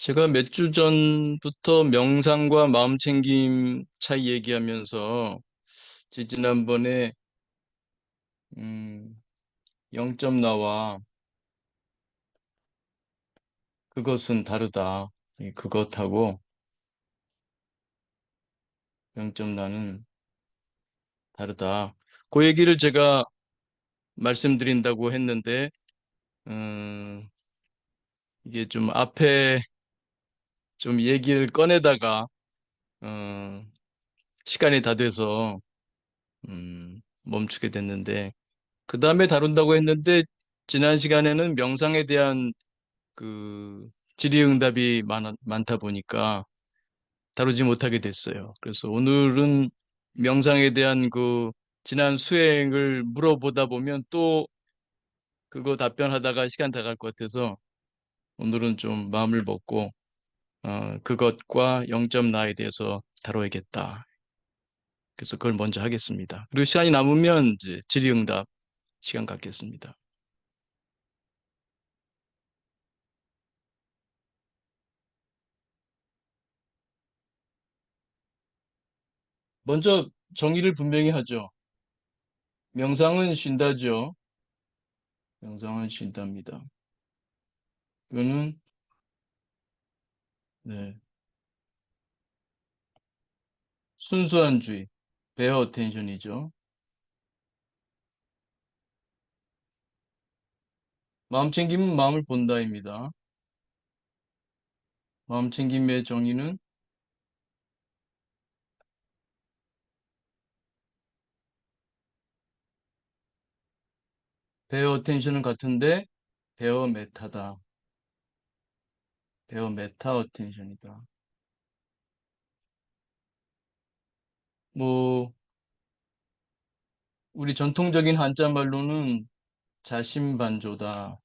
제가 몇 주 전부터 명상과 마음챙김 차이 얘기하면서 지난번에 0점 나와 그것은 다르다. 이 그것하고 0점 나는 다르다. 그 얘기를 제가 말씀드린다고 했는데 음, 이게 좀 앞에 좀 얘기를 꺼내다가 어, 시간이 다 돼서 멈추게 됐는데 그 다음에 다룬다고 했는데 지난 시간에는 명상에 대한 그 질의응답이 많다 보니까 다루지 못하게 됐어요. 그래서 오늘은 명상에 대한 그 지난 수행을 물어보다 보면 또 그거 답변하다가 시간 다 갈 것 같아서 오늘은 좀 마음을 먹고 그것과 0점 나에 대해서 다뤄야겠다. 그래서 그걸 먼저 하겠습니다. 그리고 시간이 남으면 이제 질의응답 시간 갖겠습니다. 먼저 정의를 분명히 하죠. 명상은 쉰다죠. 명상은 쉰답니다. 이거는 네, 순수한 주의, 베어 어텐션이죠. 마음 챙김은 마음을 본다입니다. 마음 챙김의 정의는 베어 어텐션은 같은데 베어 메타다. 베어 메타 어텐션이다. 뭐 우리 전통적인 한자 말로는 자신반조다.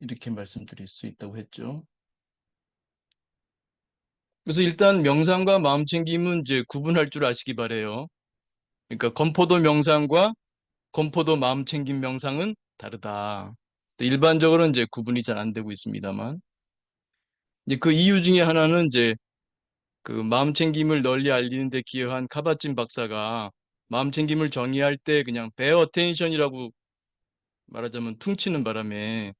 이렇게 말씀드릴 수 있다고 했죠. 그래서 일단 명상과 마음 챙김은 이제 구분할 줄 아시기 바래요. 그러니까 건포도 명상과 건포도 마음 챙김 명상은 다르다. 일반적으로는 이제 구분이 잘 안 되고 있습니다만. 이제 그 이유 중에 하나는 이제 그 마음 챙김을 널리 알리는 데 기여한 카바진 박사가 마음 챙김을 정의할 때 그냥 베어 어텐션이라고 말하자면 퉁치는 바람에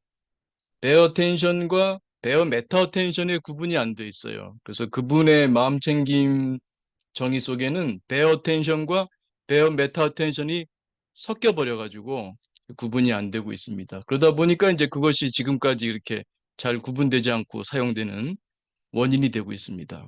베어 어텐션과 베어 메타 어텐션의 구분이 안 돼 있어요. 그래서 그분의 마음 챙김 정의 속에는 베어 어텐션과 베어 메타 어텐션이 섞여 버려 가지고 구분이 안 되고 있습니다. 그러다 보니까 이제 그것이 지금까지 이렇게 잘 구분되지 않고 사용되는 원인이 되고 있습니다.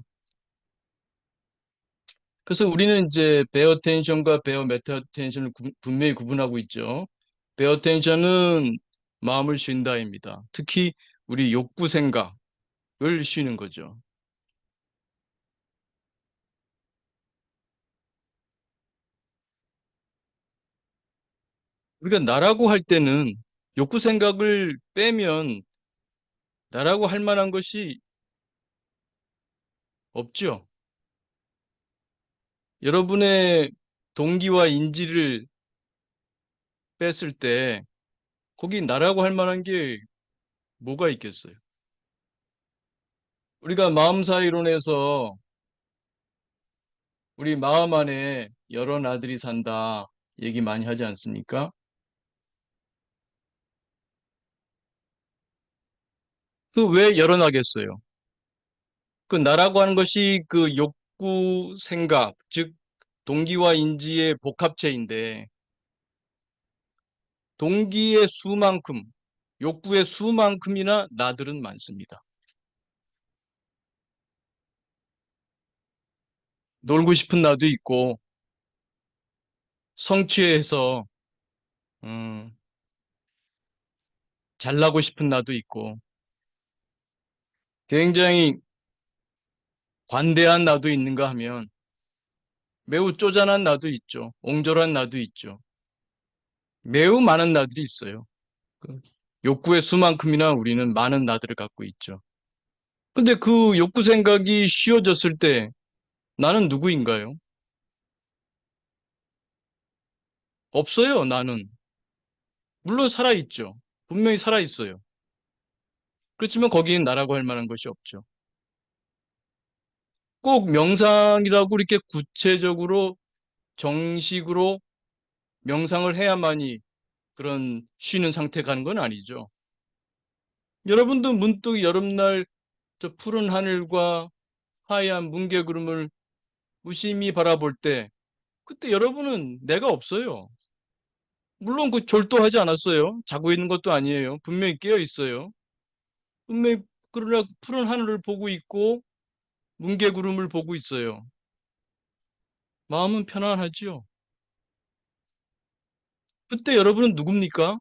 그래서 우리는 이제 베어 텐션과 베어 메타 텐션을 분명히 구분하고 있죠. 베어 텐션은 마음을 쉰다입니다. 특히 우리 욕구 생각을 쉬는 거죠. 우리가 나라고 할 때는 욕구 생각을 빼면 나라고 할 만한 것이 없죠. 여러분의 동기와 인지를 뺐을 때 거기 나라고 할 만한 게 뭐가 있겠어요? 우리가 마음사 이론에서 우리 마음 안에 여러 나들이 산다 얘기 많이 하지 않습니까? 그 왜 여러 나겠어요? 그 나라고 하는 것이 그 욕구, 생각, 즉 동기와 인지의 복합체인데 동기의 수만큼, 욕구의 수만큼이나 나들은 많습니다. 놀고 싶은 나도 있고 성취해서 음, 잘나고 싶은 나도 있고 굉장히 관대한 나도 있는가 하면 매우 쪼잔한 나도 있죠. 옹졸한 나도 있죠. 매우 많은 나들이 있어요. 그 욕구의 수만큼이나 우리는 많은 나들을 갖고 있죠. 근데 그 욕구 생각이 쉬워졌을 때 나는 누구인가요? 없어요, 나는. 물론 살아있죠. 분명히 살아있어요. 그렇지만 거기엔 나라고 할 만한 것이 없죠. 꼭 명상이라고 이렇게 구체적으로 정식으로 명상을 해야만이 그런 쉬는 상태 가는 건 아니죠. 여러분도 문득 여름날 저 푸른 하늘과 하얀 뭉게구름을 무심히 바라볼 때 그때 여러분은 내가 없어요. 물론 그 졸도하지 않았어요. 자고 있는 것도 아니에요. 분명히 깨어 있어요. 분명히 그러나 푸른 하늘을 보고 있고 뭉게구름을 보고 있어요. 마음은 편안하지요. 그때 여러분은 누굽니까?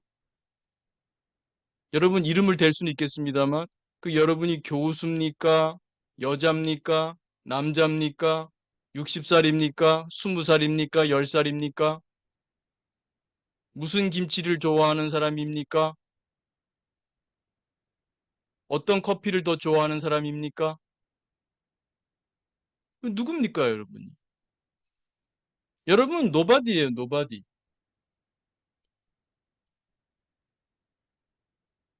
여러분 이름을 댈 수는 있겠습니다만 그 여러분이 교수입니까? 여자입니까? 남자입니까? 60살입니까? 20살입니까? 10살입니까? 무슨 김치를 좋아하는 사람입니까? 어떤 커피를 더 좋아하는 사람입니까? 누굽니까, 여러분이? 여러분은 노바디예요, 노바디.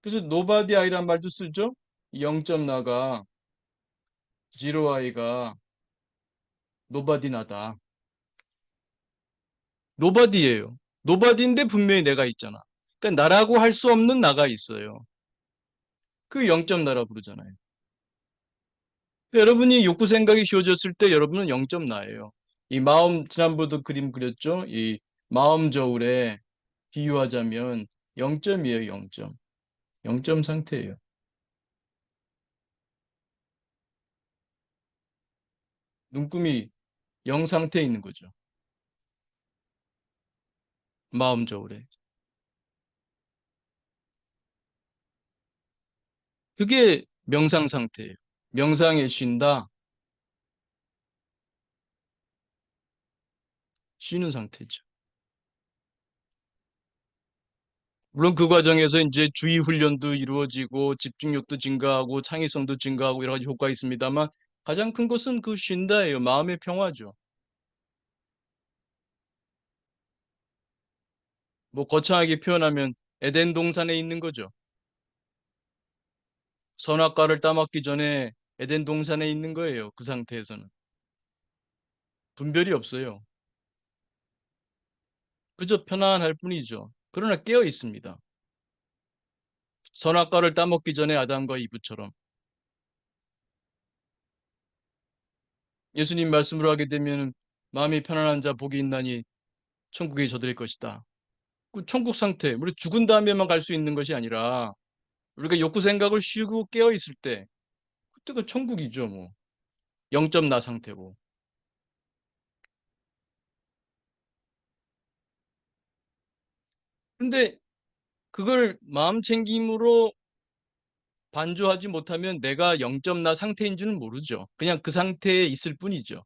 그래서 노바디 아이란 말도 쓰죠? 0점 나가, 지로 아이가 노바디 나다. 노바디예요. 노바디인데 분명히 내가 있잖아. 그러니까 나라고 할 수 없는 나가 있어요. 그 0점 나라 부르잖아요. 여러분이 욕구 생각이 휘어졌을 때 여러분은 0점 나예요. 이 마음, 지난번도 그림 그렸죠? 이 마음 저울에 비유하자면 0점이에요, 0점. 0점 상태예요. 눈금이 0 상태에 있는 거죠. 마음 저울에. 그게 명상 상태예요. 명상에 쉰다, 쉬는 상태죠. 물론 그 과정에서 이제 주의 훈련도 이루어지고 집중력도 증가하고 창의성도 증가하고 여러 가지 효과가 있습니다만 가장 큰 것은 그 쉰다예요. 마음의 평화죠. 뭐 거창하게 표현하면 에덴 동산에 있는 거죠. 선악과를 따먹기 전에 에덴 동산에 있는 거예요. 그 상태에서는. 분별이 없어요. 그저 편안할 뿐이죠. 그러나 깨어 있습니다. 선악과를 따먹기 전에 아담과 이브처럼. 예수님 말씀으로 하게 되면 마음이 편안한 자 복이 있나니 천국에 저들일 것이다. 그 천국 상태, 우리 죽은 다음에만 갈 수 있는 것이 아니라 우리가 욕구 생각을 쉬고 깨어 있을 때 그때가 천국이죠, 뭐. 0점 나 상태고. 근데 그걸 마음 챙김으로 반조하지 못하면 내가 0점 나 상태인 줄은 모르죠. 그냥 그 상태에 있을 뿐이죠.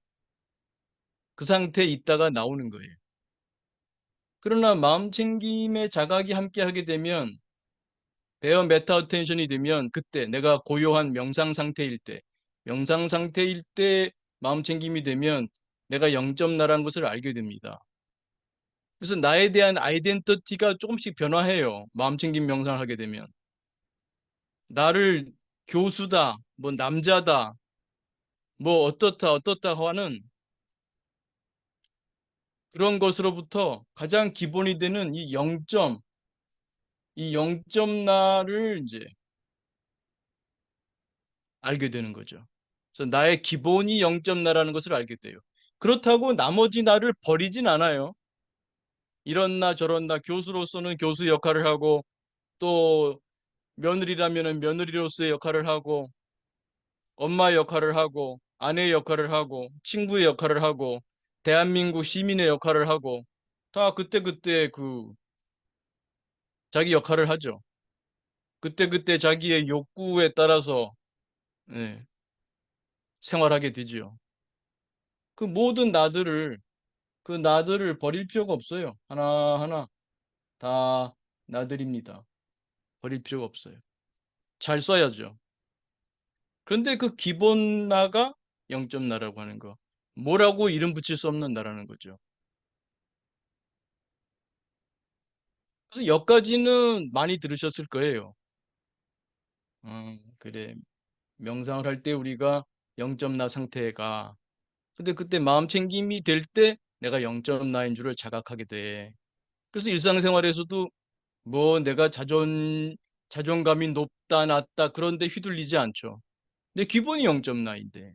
그 상태에 있다가 나오는 거예요. 그러나 마음 챙김의 자각이 함께 하게 되면 배어 메타 어텐션이 되면 그때 내가 고요한 명상 상태일 때, 명상 상태일 때 마음 챙김이 되면 내가 0점 나라는 것을 알게 됩니다. 그래서 나에 대한 아이덴티티가 조금씩 변화해요. 마음 챙김 명상을 하게 되면. 나를 교수다, 뭐 남자다, 뭐 어떻다, 어떻다 하는 그런 것으로부터 가장 기본이 되는 이 0점, 이 0점 나를 이제 알게 되는 거죠. 그래서 나의 기본이 0점 나라는 것을 알게 돼요. 그렇다고 나머지 나를 버리진 않아요. 이런 나 저런 나 교수로서는 교수 역할을 하고 또 며느리라면 며느리로서의 역할을 하고 엄마 역할을 하고 아내 역할을 하고 친구의 역할을 하고 대한민국 시민의 역할을 하고 다 그때그때 그 자기 역할을 하죠. 그때그때 자기의 욕구에 따라서 예, 생활하게 되지요. 그 모든 나들을 그 나들을 버릴 필요가 없어요. 하나하나 다 나들입니다. 버릴 필요가 없어요. 잘 써야죠. 그런데 그 기본 나가 0점 나라고 하는 거. 뭐라고 이름 붙일 수 없는 나라는 거죠. 그래서 여기까지는 많이 들으셨을 거예요. 그래. 명상을 할 때 우리가 0.나 상태가. 근데 그때 마음 챙김이 될 때 내가 0.나인 줄을 자각하게 돼. 그래서 일상생활에서도 뭐 내가 자존감이 높다, 낮다, 그런데 휘둘리지 않죠. 근데 기본이 0.나인데.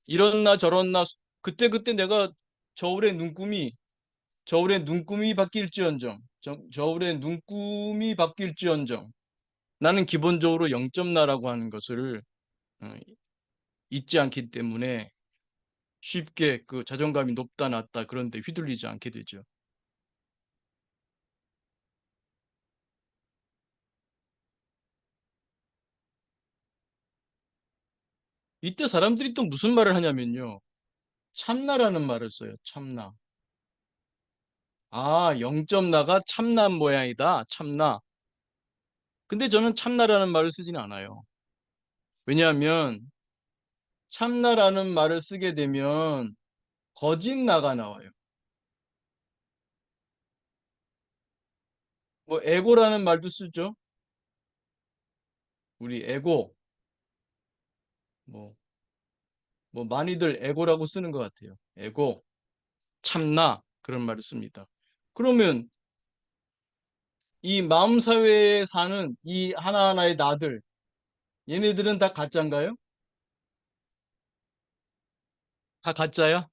이런 나 저런 나, 그때그때 내가 저울의 눈금이, 저울의 눈금이 바뀔지언정, 저울의 눈금이 바뀔지언정, 나는 기본적으로 0.나라고 하는 것을 어, 잊지 않기 때문에 쉽게 그 자존감이 높다 낮다 그런데 휘둘리지 않게 되죠. 이때 사람들이 또 무슨 말을 하냐면요. 참나라는 말을 써요. 참나. 아, 0.나가 참나 모양이다. 참나. 근데 저는 참나라는 말을 쓰지는 않아요. 왜냐하면 참나라는 말을 쓰게 되면 거짓나가 나와요. 뭐 에고라는 말도 쓰죠. 우리 에고. 뭐, 뭐 많이들 에고라고 쓰는 것 같아요. 에고, 참나 그런 말을 씁니다. 그러면 이 마음 사회에 사는 이 하나하나의 나들, 얘네들은 다 가짜인가요? 다 가짜야?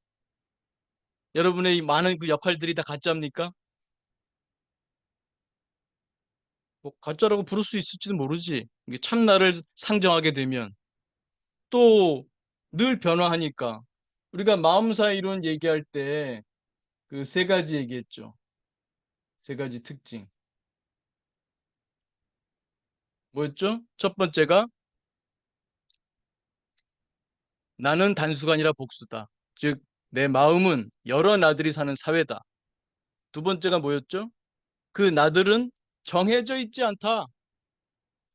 여러분의 이 많은 그 역할들이 다 가짜입니까? 뭐 가짜라고 부를 수 있을지도 모르지. 이게 참나를 상정하게 되면 또 늘 변화하니까 우리가 마음사 이론 얘기할 때 그 세 가지 얘기했죠. 세 가지 특징. 뭐였죠? 첫 번째가 나는 단수가 아니라 복수다. 즉, 내 마음은 여러 나들이 사는 사회다. 두 번째가 뭐였죠? 그 나들은 정해져 있지 않다.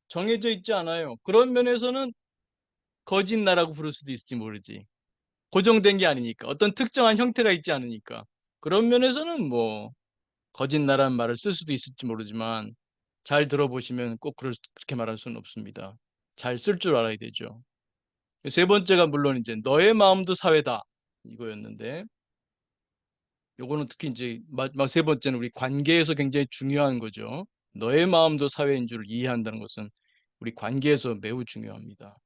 정해져 있지 않아요. 그런 면에서는 거짓 나라고 부를 수도 있을지 모르지. 고정된 게 아니니까. 어떤 특정한 형태가 있지 않으니까. 그런 면에서는 뭐 거짓 나라는 말을 쓸 수도 있을지 모르지만 잘 들어보시면 꼭 그렇게 말할 수는 없습니다. 잘 쓸 줄 알아야 되죠. 세 번째가 물론 이제 너의 마음도 사회다. 이거였는데 요거는 특히 이제 마지막 세 번째는 우리 관계에서 굉장히 중요한 거죠. 너의 마음도 사회인 줄 이해한다는 것은 우리 관계에서 매우 중요합니다.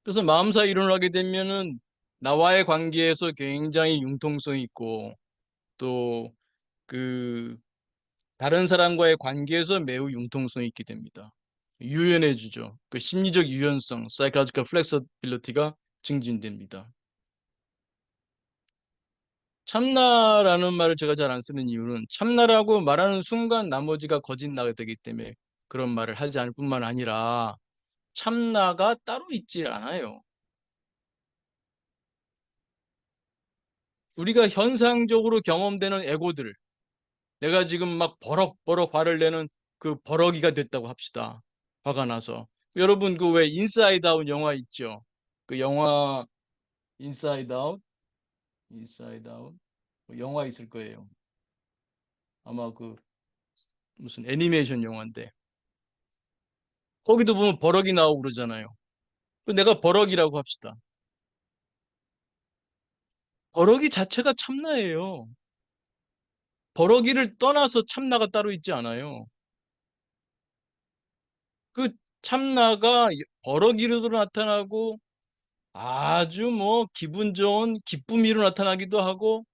그래서 마음사 이론을 하게 되면은 나와의 관계에서 굉장히 융통성이 있고 또 그 다른 사람과의 관계에서 매우 융통성이 있게 됩니다. 유연해 주죠. 그 심리적 유연성, psychological flexibility가 증진됩니다. 참나라는 말을 제가 잘 안 쓰는 이유는 참나라고 말하는 순간 나머지가 거짓나가 되기 때문에 그런 말을 하지 않을 뿐만 아니라 참나가 따로 있지 않아요. 우리가 현상적으로 경험되는 에고들, 내가 지금 막 버럭버럭 화를 내는 그 버럭이가 됐다고 합시다. 화가 나서. 여러분 그 왜 인사이드 아웃 영화 있죠? 그 영화 인사이드 아웃, 인사이드 아웃 영화 있을 거예요. 아마 그 무슨 애니메이션 영화인데 거기도 보면 버럭이 나오고 그러잖아요. 그 내가 버럭이라고 합시다. 버럭이 자체가 참나예요. 버럭이를 떠나서 참나가 따로 있지 않아요. 그 참나가 버럭이로도 나타나고 아주 뭐 기분 좋은 기쁨이로 나타나기도 하고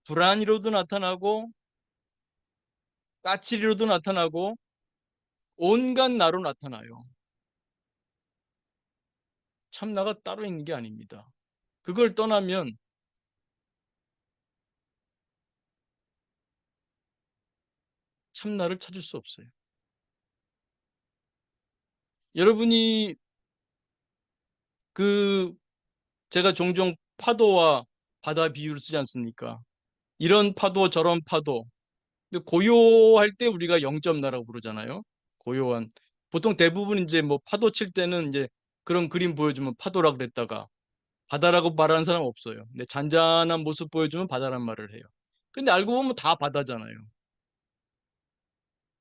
불안이로도 나타나고 까칠이로도 나타나고 온갖 나로 나타나요. 참나가 따로 있는 게 아닙니다. 그걸 떠나면 참나를 찾을 수 없어요. 여러분이 그 제가 종종 파도와 바다 비유를 쓰지 않습니까? 이런 파도 저런 파도. 근데 고요할 때 우리가 영점나라고 부르잖아요. 고요한. 보통 대부분 이제 뭐 파도 칠 때는 이제 그런 그림 보여주면 파도라 그랬다가 바다라고 말하는 사람 없어요. 근데 잔잔한 모습 보여주면 바다란 말을 해요. 근데 알고 보면 다 바다잖아요.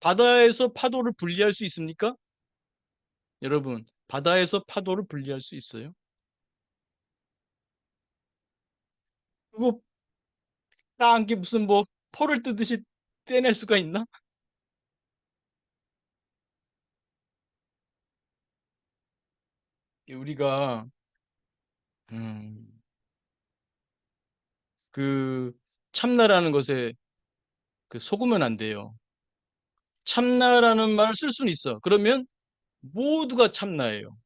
바다에서 파도를 분리할 수 있습니까? 여러분, 바다에서 파도를 분리할 수 있어요? 그거 딱 게 무슨 뭐 포를 뜨듯이 떼낼 수가 있나? 우리가 음, 그 참나라는 것에 그 속으면 안 돼요. 참나라는 말을 쓸 수는 있어. 그러면 모두가 참나예요.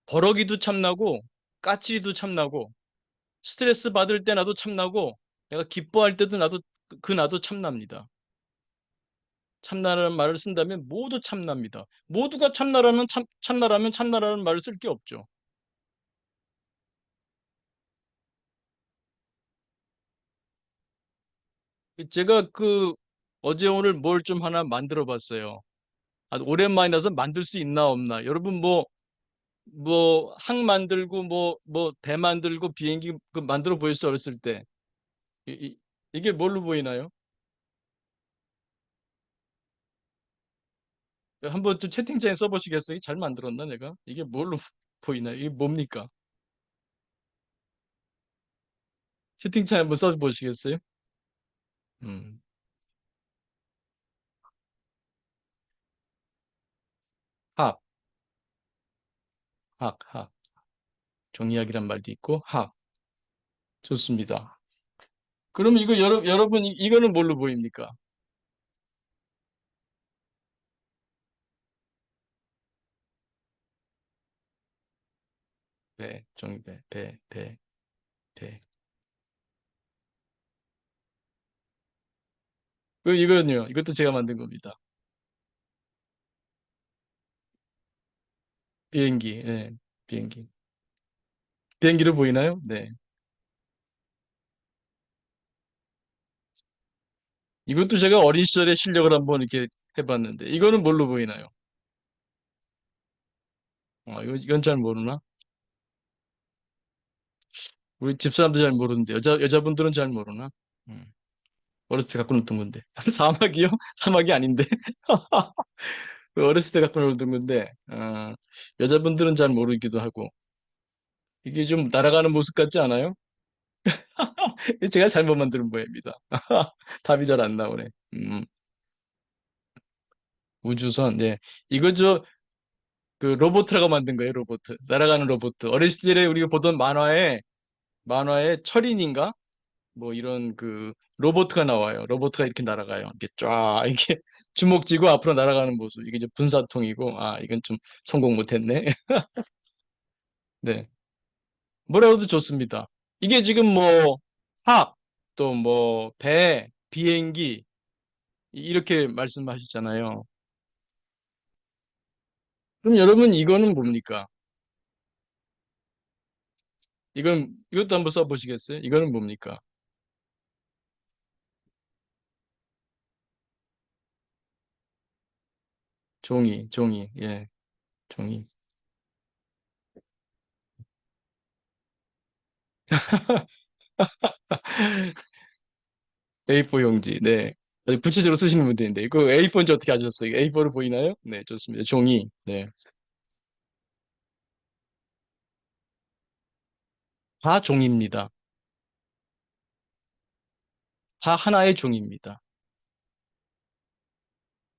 버러기도 참나고 까치리도 참나고 스트레스 받을 때 나도 참나고 내가 기뻐할 때도 나도 그 나도 참납니다. 참나라는 말을 쓴다면 모두 참납니다. 모두가 참나라면 참나라는 말을 쓸 게 없죠. 제가 그 어제 오늘 뭘 좀 하나 만들어 봤어요. 아, 오랜만이라서 만들 수 있나 없나. 여러분 뭐 항 만들고 뭐 배 만들고 비행기 그 만들어 보였어 어렸을 때. 이게 뭘로 보이나요? 한번 좀 채팅창에 써보시겠어요? 잘 만들었나 내가? 이게 뭘로 보이나요? 이게 뭡니까? 채팅창에 한번 써보시겠어요? 음, 학, 학. 종이학이란 말도 있고 학. 좋습니다. 그럼 이거 여러분 이거는 뭘로 보입니까? 배, 종이배, 배. 이거는요. 이것도 제가 만든 겁니다. 비행기, 네, 비행기. 비행기로 보이나요? 네. 이것도 제가 어린 시절의 실력을 한번 이렇게 해봤는데, 이거는 뭘로 보이나요? 이건 잘 모르나? 우리 집사람도 잘 모르는데, 여자분들은 잘 모르나? 음, 어렸을 때 갖고 놀던 건데. 사막이요? 사막이 아닌데. 그 어렸을 때 갖고 놀던 건데, 여자분들은 잘 모르기도 하고, 이게 좀 날아가는 모습 같지 않아요? 제가 잘못 만드는 모양입니다. 답이 잘 안 나오네. 우주선, 네. 이거 그 로보트라고 만든 거예요, 로보트. 날아가는 로보트. 어린 시절에 우리가 보던 만화에 철인인가? 뭐 이런 그 로보트가 나와요. 로보트가 이렇게 날아가요. 이렇게 쫙, 이렇게 주먹 쥐고 앞으로 날아가는 모습. 이게 이제 분사통이고, 이건 좀 성공 못했네. 네. 뭐라고도 좋습니다. 이게 지금 뭐, 학, 또 뭐, 배, 비행기, 이렇게 말씀하셨잖아요. 그럼 여러분, 이거는 뭡니까? 이것도 한번 써보시겠어요? 이거는 뭡니까? 종이, 예, 종이. A4 용지, 네. 아주 구체적으로 쓰시는 분들인데, 그 A4인지 어떻게 아셨어요? A4로 보이나요? 네, 좋습니다. 종이, 네. 다 종입니다. 다 하나의 종입니다.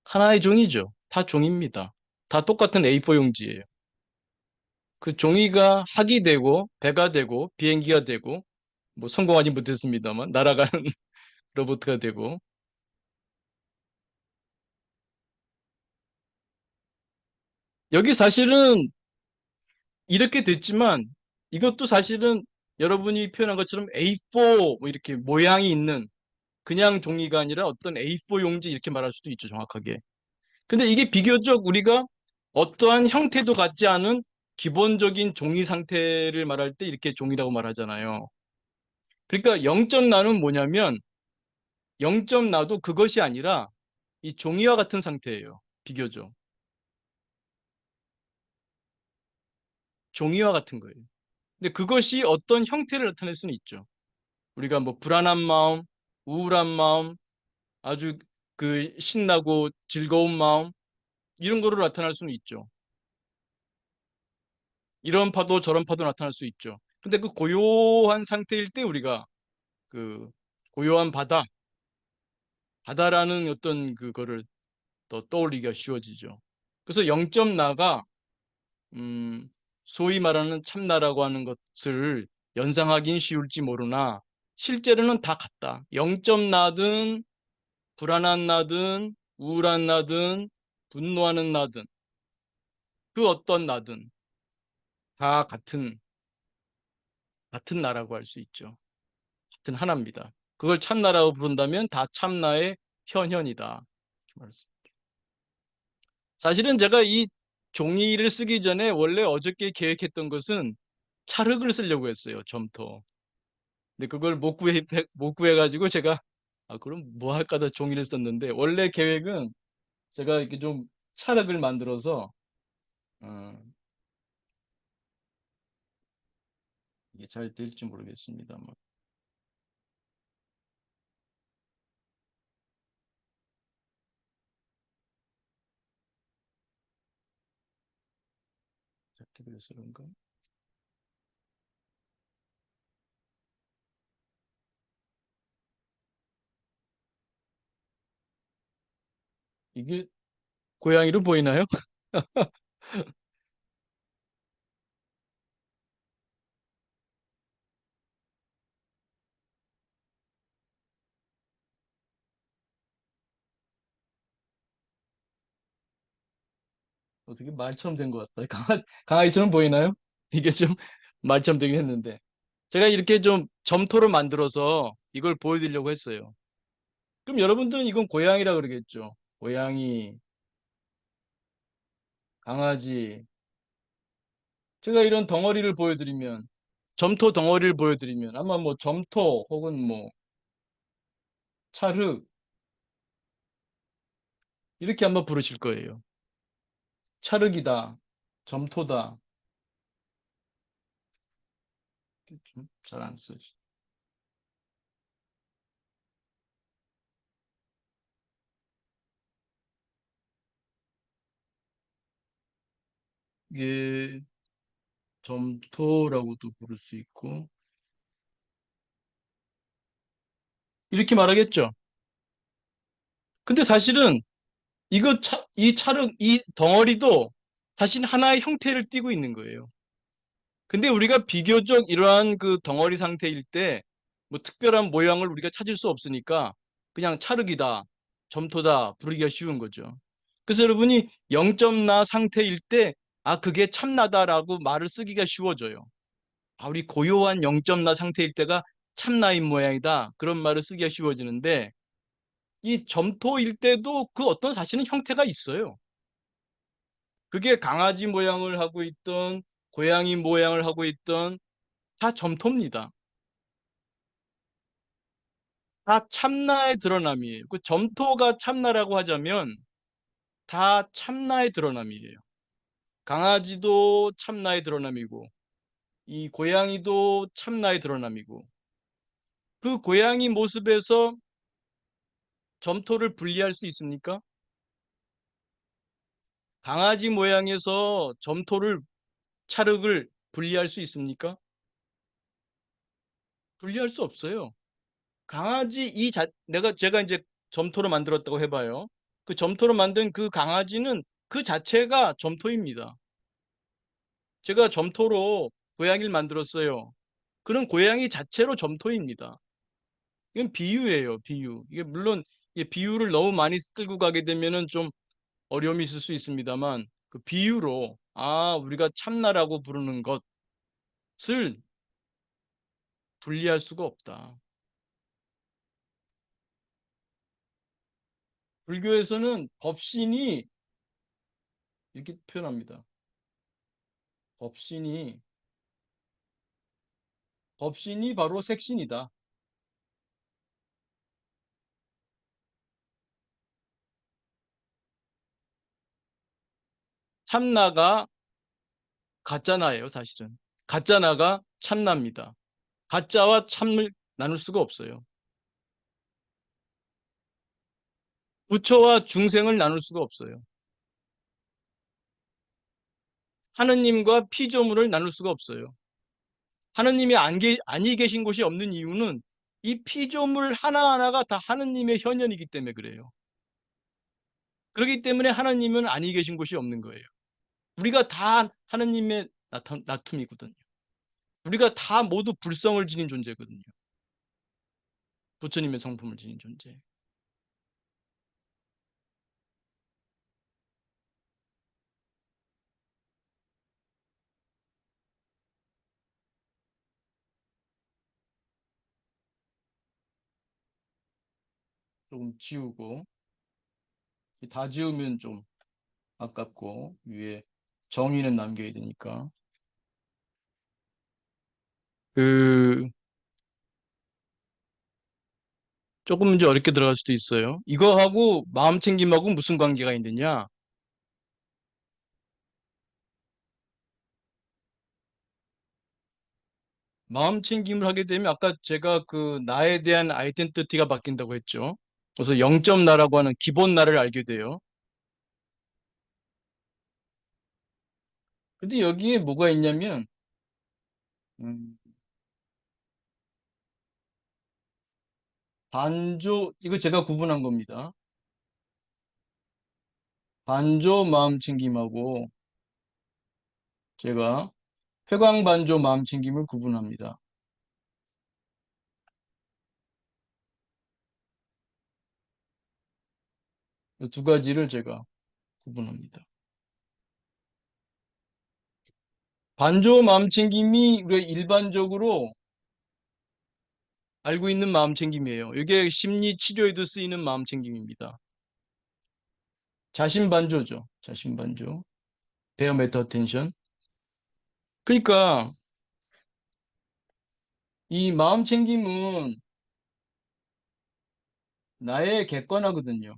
하나의 종이죠. 다 종입니다. 다 똑같은 A4 용지예요. 그 종이가 학이 되고, 배가 되고, 비행기가 되고, 뭐 성공하지 못했습니다만, 날아가는 로봇가 되고, 여기 사실은 이렇게 됐지만, 이것도 사실은 여러분이 표현한 것처럼 A4 뭐 이렇게 모양이 있는 그냥 종이가 아니라 어떤 A4 용지 이렇게 말할 수도 있죠, 정확하게. 근데 이게 비교적 우리가 어떠한 형태도 갖지 않은 기본적인 종이 상태를 말할 때 이렇게 종이라고 말하잖아요. 그러니까 0점 나는 뭐냐면 0점 나도 그것이 아니라 이 종이와 같은 상태예요. 비교적. 종이와 같은 거예요. 근데 그것이 어떤 형태를 나타낼 수는 있죠. 우리가 뭐 불안한 마음, 우울한 마음, 아주 그 신나고 즐거운 마음, 이런 거로 나타날 수는 있죠. 이런 파도 저런 파도 나타날 수 있죠. 근데 그 고요한 상태일 때 우리가 그 고요한 바다라는 어떤 그거를 더 떠올리기가 쉬워지죠. 그래서 0점 나가 음, 소위 말하는 참나라고 하는 것을 연상하긴 쉬울지 모르나 실제로는 다 같다. 0점 나든 불안한 나든 우울한 나든 분노하는 나든 그 어떤 나든 다 같은 나라고 할 수 있죠. 같은 하나입니다. 그걸 참나라고 부른다면 다 참나의 현현이다. 사실은 제가 이 종이를 쓰기 전에 원래 어저께 계획했던 것은 찰흙을 쓰려고 했어요. 점토. 근데 그걸 못 구해가지고 제가 그럼 뭐 할까 다 종이를 썼는데 원래 계획은 제가 이렇게 좀 찰흙을 만들어서 어, 이게 잘 될지 모르겠습니다만 이렇게 그래서 그런가? 이게 고양이로 보이나요? 어떻게 말처럼 된 것 같다. 강아지처럼 보이나요? 이게 좀 말처럼 되긴 했는데 제가 이렇게 좀 점토로 만들어서 이걸 보여드리려고 했어요. 그럼 여러분들은 이건 고양이라 그러겠죠. 고양이, 강아지. 제가 이런 덩어리를 보여드리면, 점토 덩어리를 보여드리면 아마 뭐 점토 혹은 뭐 찰흙 이렇게 한번 부르실 거예요. 찰흙이다, 점토다. 잘 안 쓰시. 이게 점토라고도 부를 수 있고 이렇게 말하겠죠. 근데 사실은 이 찰흙, 이 덩어리도 사실 하나의 형태를 띠고 있는 거예요. 근데 우리가 비교적 이러한 그 덩어리 상태일 때 뭐 특별한 모양을 우리가 찾을 수 없으니까 그냥 찰흙이다, 점토다 부르기가 쉬운 거죠. 그래서 여러분이 0점 나 상태일 때 그게 참나다라고 말을 쓰기가 쉬워져요. 우리 고요한 0점 나 상태일 때가 참나인 모양이다. 그런 말을 쓰기가 쉬워지는데 이 점토일 때도 그 어떤 사실은 형태가 있어요. 그게 강아지 모양을 하고 있던 고양이 모양을 하고 있던 다 점토입니다. 다 참나의 드러남이에요. 그 점토가 참나라고 하자면 다 참나의 드러남이에요. 강아지도 참나의 드러남이고, 이 고양이도 참나의 드러남이고, 그 고양이 모습에서 점토를 분리할 수 있습니까? 강아지 모양에서 찰흙을 분리할 수 있습니까? 분리할 수 없어요. 제가 이제 점토로 만들었다고 해봐요. 그 점토로 만든 그 강아지는 그 자체가 점토입니다. 제가 점토로 고양이를 만들었어요. 그런 고양이 자체로 점토입니다. 이건 비유예요, 비유. 이게 물론 이게 비유를 너무 많이 끌고 가게 되면은 좀 어려움이 있을 수 있습니다만 그 비유로 우리가 참나라고 부르는 것을 분리할 수가 없다. 불교에서는 이렇게 표현합니다. 법신이 법신이 바로 색신이다. 참나가 가짜나예요, 사실은. 가짜나가 참나입니다. 가짜와 참을 나눌 수가 없어요. 부처와 중생을 나눌 수가 없어요. 하느님과 피조물을 나눌 수가 없어요. 하느님이 아니 계신 곳이 없는 이유는 이 피조물 하나하나가 다 하느님의 현현이기 때문에 그래요. 그렇기 때문에 하나님은 아니 계신 곳이 없는 거예요. 우리가 다 하나님의 나툼이거든요. 우리가 다 모두 불성을 지닌 존재거든요. 부처님의 성품을 지닌 존재. 조금 지우고, 다 지우면 좀 아깝고, 위에 정의는 남겨야 되니까. 그, 조금 이제 어렵게 들어갈 수도 있어요. 이거하고 마음 챙김하고 무슨 관계가 있느냐? 마음 챙김을 하게 되면 아까 제가 그 나에 대한 아이덴티티가 바뀐다고 했죠. 그래서 0점 나라고 하는 기본 나를 알게 돼요. 근데 여기에 뭐가 있냐면, 음, 반조, 이거 제가 구분한 겁니다. 반조 마음 챙김하고 제가 회광반조 마음 챙김을 구분합니다. 이 두 가지를 제가 구분합니다. 반조 마음 챙김이 우리가 일반적으로 알고 있는 마음 챙김이에요. 이게 심리 치료에도 쓰이는 마음 챙김입니다. 자신반조죠. 자신반조. 베어 메터 텐션. 그러니까 이 마음 챙김은 나의 객관화거든요.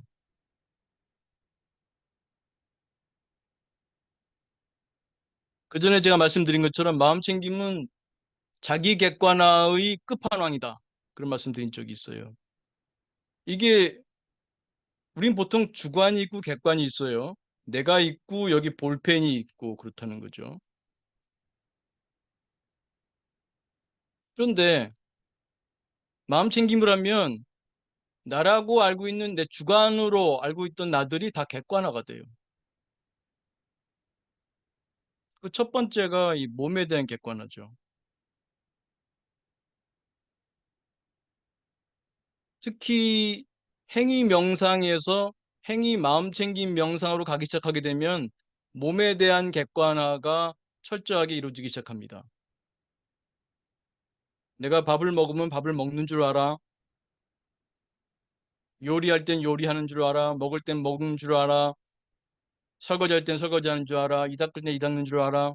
그 전에 제가 말씀드린 것처럼 마음 챙김은 자기 객관화의 끝판왕이다. 그런 말씀 드린 적이 있어요. 이게 우린 보통 주관이 있고 객관이 있어요. 내가 있고 여기 볼펜이 있고 그렇다는 거죠. 그런데 마음 챙김을 하면 나라고 알고 있는 내 주관으로 알고 있던 나들이 다 객관화가 돼요. 그 첫 번째가 이 몸에 대한 객관화죠. 특히 행위 명상에서 행위 마음 챙김 명상으로 가기 시작하게 되면 몸에 대한 객관화가 철저하게 이루어지기 시작합니다. 내가 밥을 먹으면 밥을 먹는 줄 알아. 요리할 땐 요리하는 줄 알아. 먹을 땐 먹는 줄 알아. 설거지할 땐 설거지하는 줄 알아. 이 닦을 땐 이 닦는 줄 알아.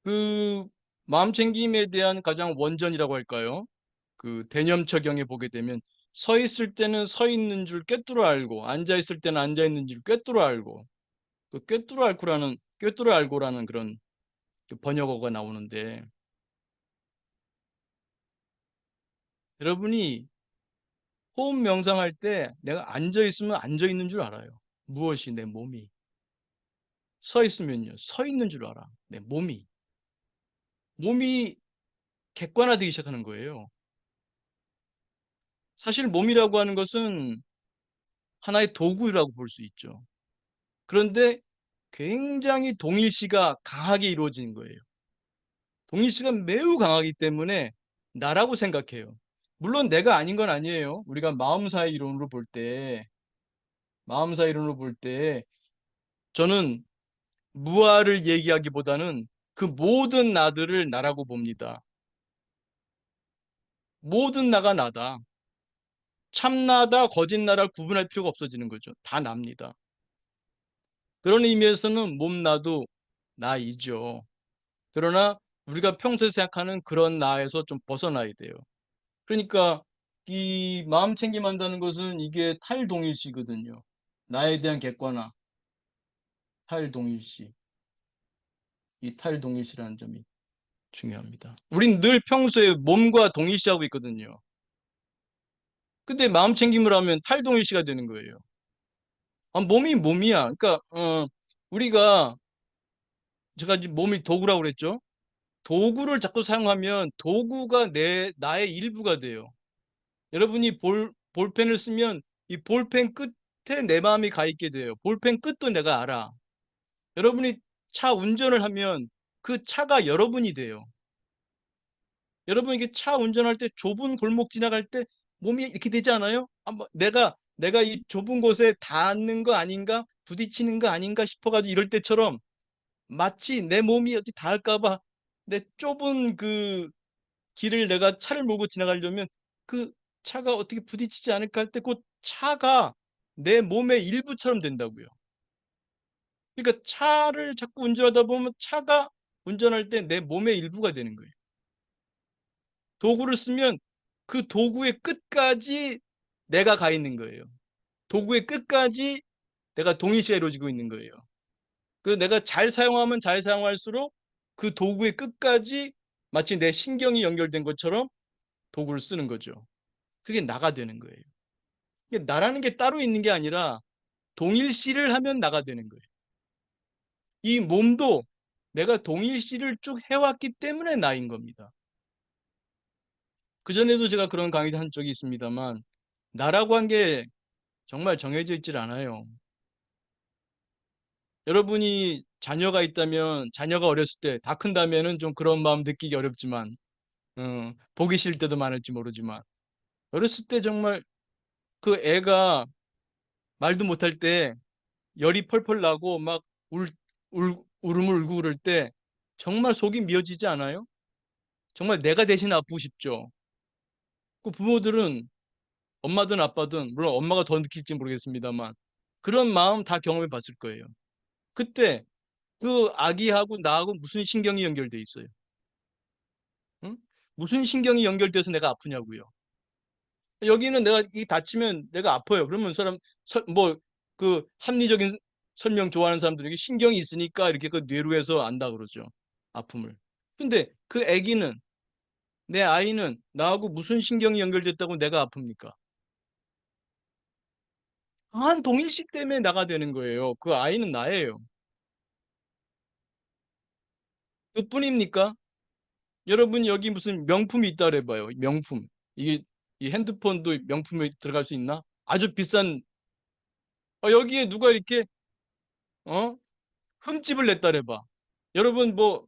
그 마음 챙김에 대한 가장 원전이라고 할까요? 그 대념처경에 보게 되면 서 있을 때는 서 있는 줄 꿰뚫어 알고 앉아 있을 때는 앉아 있는 줄 꿰뚫어 알고 그 꿰뚫어 알고라는 그런 그 번역어가 나오는데 여러분이 호흡 명상할 때 내가 앉아 있으면 앉아 있는 줄 알아요. 무엇이 내 몸이 서 있으면요 서 있는 줄 알아. 내 몸이 객관화되기 시작하는 거예요. 사실 몸이라고 하는 것은 하나의 도구라고 볼 수 있죠. 그런데 굉장히 동일시가 강하게 이루어지는 거예요. 동일시가 매우 강하기 때문에 나라고 생각해요. 물론 내가 아닌 건 아니에요. 우리가 마음사의 이론으로 볼 때, 마음사의 이론으로 볼 때, 저는 무아를 얘기하기보다는 그 모든 나들을 나라고 봅니다. 모든 나가 나다. 참나다, 거짓나를 구분할 필요가 없어지는 거죠. 다 납니다. 그런 의미에서는 몸나도 나이죠. 그러나 우리가 평소에 생각하는 그런 나에서 좀 벗어나야 돼요. 그러니까 이 마음 챙김한다는 것은 이게 탈동일시거든요. 나에 대한 객관화, 탈동일시. 이 탈동일시라는 점이 중요합니다. 우린 늘 평소에 몸과 동일시하고 있거든요. 근데 마음 챙김을 하면 탈동일시가 되는 거예요. 아, 몸이 몸이야. 그러니까 우리가 제가 지금 몸이 도구라고 그랬죠. 도구를 자꾸 사용하면 도구가 나의 일부가 돼요. 여러분이 볼펜을 쓰면 이 볼펜 끝에 내 마음이 가 있게 돼요. 볼펜 끝도 내가 알아. 여러분이 차 운전을 하면 그 차가 여러분이 돼요. 여러분 이게 차 운전할 때 좁은 골목 지나갈 때 몸이 이렇게 되지 않아요? 아, 뭐 내가 이 좁은 곳에 닿는 거 아닌가? 부딪히는 거 아닌가 싶어가지고 이럴 때처럼 마치 내 몸이 어디 닿을까 봐 내 좁은 그 길을 내가 차를 몰고 지나가려면 그 차가 어떻게 부딪히지 않을까 할 때 그 차가 내 몸의 일부처럼 된다고요. 그러니까 차를 자꾸 운전하다 보면 차가 운전할 때 내 몸의 일부가 되는 거예요. 도구를 쓰면 그 도구의 끝까지 내가 가 있는 거예요. 도구의 끝까지 내가 동일시가 이루어지고 있는 거예요. 그 내가 잘 사용하면 잘 사용할수록 그 도구의 끝까지 마치 내 신경이 연결된 것처럼 도구를 쓰는 거죠. 그게 나가 되는 거예요. 이게 나라는 게 따로 있는 게 아니라 동일시를 하면 나가 되는 거예요. 이 몸도 내가 동일시를 쭉 해왔기 때문에 나인 겁니다. 그전에도 제가 그런 강의를 한 적이 있습니다만 나라고 한 게 정말 정해져 있질 않아요. 여러분이 자녀가 있다면 자녀가 어렸을 때 다 큰 다음에는 좀 그런 마음 느끼기 어렵지만 보기 싫을 때도 많을지 모르지만 어렸을 때 정말 그 애가 말도 못할 때 열이 펄펄 나고 막 울음을 울고 그럴 때 정말 속이 미어지지 않아요? 정말 내가 대신 아프고 싶죠. 그 부모들은 엄마든 아빠든 물론 엄마가 더 느낄지 모르겠습니다만 그런 마음 다 경험해 봤을 거예요. 그때 그 아기하고 나하고 무슨 신경이 연결돼 있어요? 응? 무슨 신경이 연결돼서 내가 아프냐고요. 여기는 내가 이 다치면 내가 아파요. 그러면 사람 뭐 그 합리적인 설명 좋아하는 사람들이 게 신경이 있으니까 이렇게 그 뇌로해서 안다 그러죠. 아픔을. 근데 그 아기는 내 아이는 나하고 무슨 신경이 연결됐다고 내가 아픕니까? 한 동일시 때문에 나가 되는 거예요. 그 아이는 나예요. 그뿐입니까? 여러분 여기 무슨 명품이 있다 그래봐요. 명품. 이게 이 핸드폰도 명품에 들어갈 수 있나? 아주 비싼 여기에 누가 이렇게 어 흠집을 냈다 그래봐. 여러분 뭐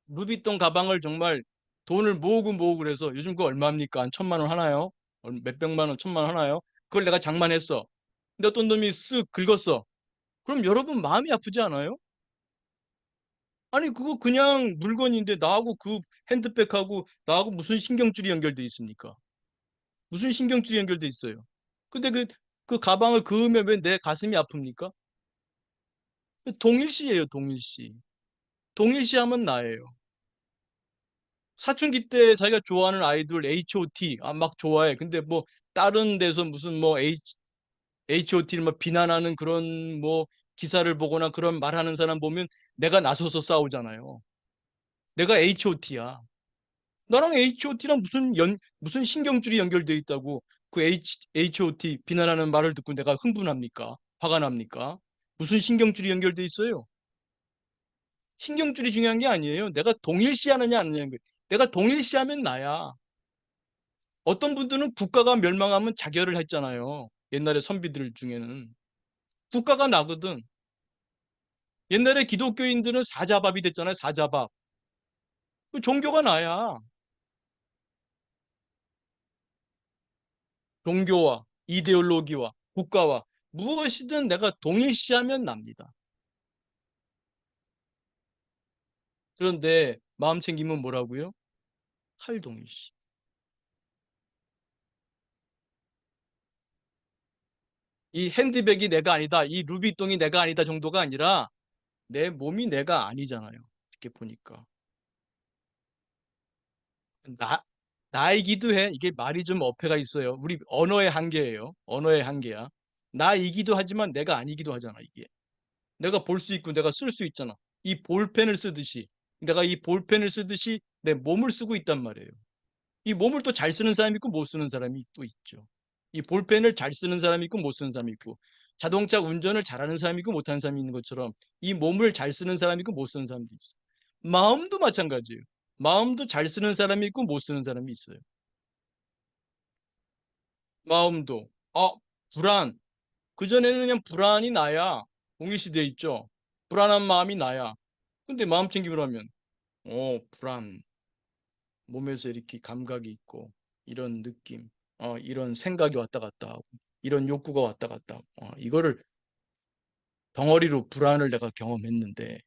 루비통 가방을 정말 돈을 모으고 모으고 그래서 요즘 그거 얼마입니까? 한 1,000만 원 하나요? 몇백만 원, 1,000만 원 하나요? 그걸 내가 장만했어. 근데 어떤 놈이 쓱 긁었어. 그럼 여러분 마음이 아프지 않아요? 아니 그거 그냥 물건인데 나하고 그 핸드백하고 나하고 무슨 신경줄이 연결돼 있습니까? 무슨 신경줄이 연결돼 있어요? 근데 그 가방을 그으면 왜 내 가슴이 아픕니까? 동일시예요, 동일시. 동일시 하면 나예요. 사춘기 때 자기가 좋아하는 아이돌 H.O.T. 막 좋아해. 근데 뭐 다른 데서 무슨 뭐 H.O.T를 막 비난하는 그런 뭐 기사를 보거나 그런 말하는 사람 보면 내가 나서서 싸우잖아요. 내가 H.O.T야. 나랑 H.O.T랑 무슨 신경줄이 연결돼 있다고 그 H.O.T 비난하는 말을 듣고 내가 흥분합니까? 화가 납니까? 무슨 신경줄이 연결돼 있어요? 신경줄이 중요한 게 아니에요. 내가 동일시하느냐 안 하느냐는 거예요. 내가 동일시하면 나야. 어떤 분들은 국가가 멸망하면 자결을 했잖아요. 옛날에 선비들 중에는. 국가가 나거든. 옛날에 기독교인들은 사자밥이 됐잖아요. 사자밥. 그 종교가 나야. 종교와 이데올로기와 국가와 무엇이든 내가 동일시하면 납니다. 그런데 마음 챙기면 뭐라고요? 칼동일시. 이 핸드백이 내가 아니다. 이 루비통이 내가 아니다 정도가 아니라 내 몸이 내가 아니잖아요. 이렇게 보니까. 나, 나이기도 해. 이게 말이 좀 어폐가 있어요. 우리 언어의 한계예요. 언어의 한계야. 나이기도 하지만 내가 아니기도 하잖아, 이게. 내가 볼 수 있고 내가 쓸 수 있잖아. 이 볼펜을 쓰듯이. 내가 이 볼펜을 쓰듯이 내 몸을 쓰고 있단 말이에요. 이 몸을 또 잘 쓰는 사람이 있고 못 쓰는 사람이 또 있죠. 이 볼펜을 잘 쓰는 사람이 있고 못 쓰는 사람이 있고 자동차 운전을 잘하는 사람이 있고 못하는 사람이 있는 것처럼 이 몸을 잘 쓰는 사람이 있고 못 쓰는 사람도 있어. 마음도 마찬가지예요. 마음도 잘 쓰는 사람이 있고 못 쓰는 사람이 있어요. 마음도 불안. 그전에는 그냥 불안이 나야 동일시돼 있죠. 불안한 마음이 나야. 근데 마음 챙김을 하면 불안. 몸에서 이렇게 감각이 있고 이런 느낌, 이런 생각이 왔다 갔다 하고 이런 욕구가 왔다 갔다 하고 이거를 덩어리로 불안을 내가 경험했는데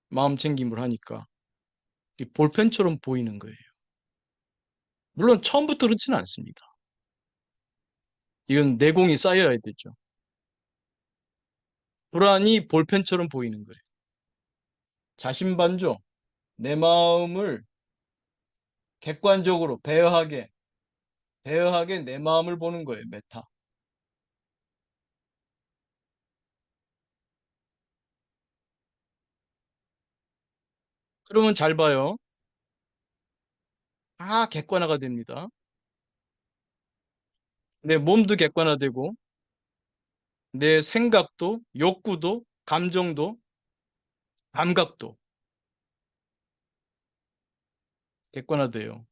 마음 챙김을 하니까 이 볼펜처럼 보이는 거예요. 물론 처음부터 그렇지는 않습니다. 이건 내공이 쌓여야 되죠. 불안이 볼펜처럼 보이는 거예요. 자신반조, 내 마음을 객관적으로 배어하게 내 마음을 보는 거예요. 메타. 그러면 잘 봐요. 다 객관화가 됩니다. 내 몸도 객관화되고 내 생각도, 욕구도, 감정도, 감각도 객관화돼요.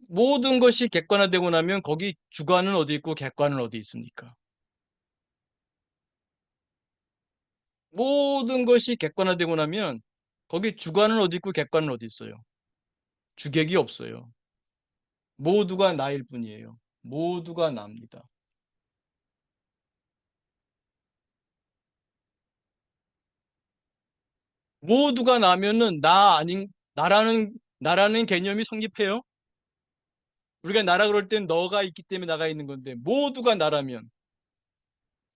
모든 것이 객관화되고 나면 거기 주관은 어디 있고 객관은 어디 있습니까? 모든 것이 객관화되고 나면 거기 주관은 어디 있고 객관은 어디 있어요? 주객이 없어요. 모두가 나일 뿐이에요. 모두가 납니다. 모두가 나면은 나라는 개념이 성립해요. 우리가 나라 그럴 땐 너가 있기 때문에 나가 있는 건데 모두가 나라면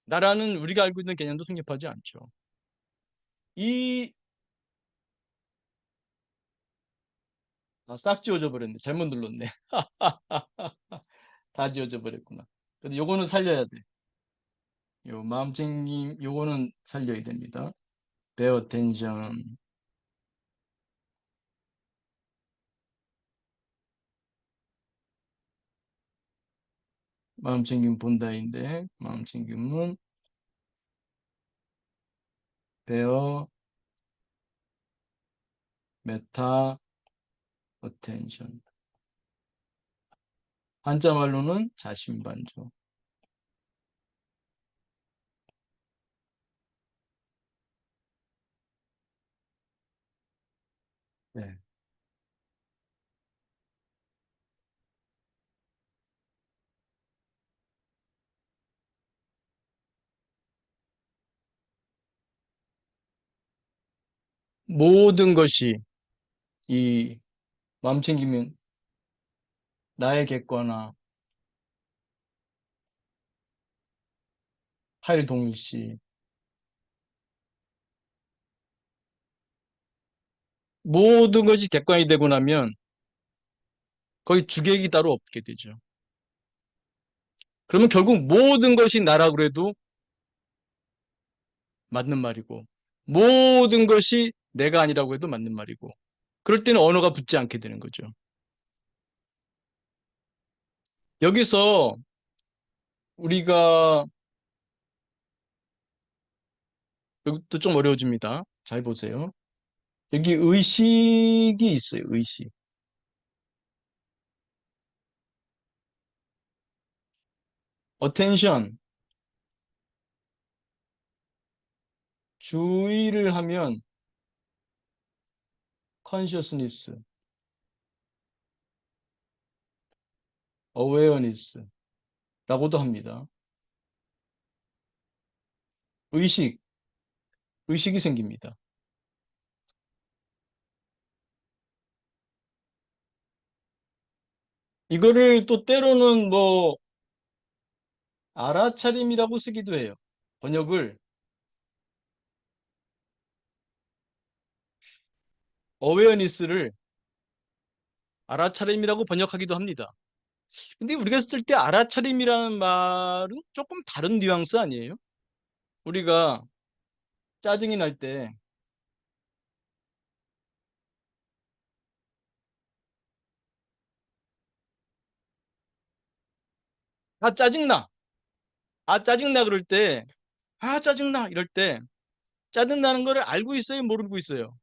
나라는 우리가 알고 있는 개념도 성립하지 않죠. 이 싹 지워져 버렸네. 잘못 눌렀네. 다 지워져 버렸구나. 근데 요거는 살려야 돼. 요 마음챙김 요거는 살려야 됩니다. Pay attention. 마음챙김 본다인데 마음챙김은 Pay meta attention. 한자말로는 자신반조. 네. 모든 것이 이 마음챙김은 나의 객관화, 활동일시 모든 것이 객관이 되고 나면 거의 주객이 따로 없게 되죠. 그러면 결국 모든 것이 나라고 그래도 맞는 말이고 모든 것이 내가 아니라고 해도 맞는 말이고 그럴 때는 언어가 붙지 않게 되는 거죠. 여기서 우리가 여기도 좀 어려워집니다. 잘 보세요. 여기 의식이 있어요. 의식. attention. 주의를 하면 consciousness, awareness라고도 합니다. 의식, 의식이 생깁니다. 이거를 또 때로는 뭐 알아차림이라고 쓰기도 해요. 번역을 awareness를 알아차림이라고 번역하기도 합니다. 근데 우리가 쓸 때 알아차림이라는 말은 조금 다른 뉘앙스 아니에요? 우리가 짜증이 날 때 아, 짜증나. 아, 짜증나 그럴 때, 아, 짜증나 이럴 때 짜증나는 거를 알고 있어요? 모르고 있어요?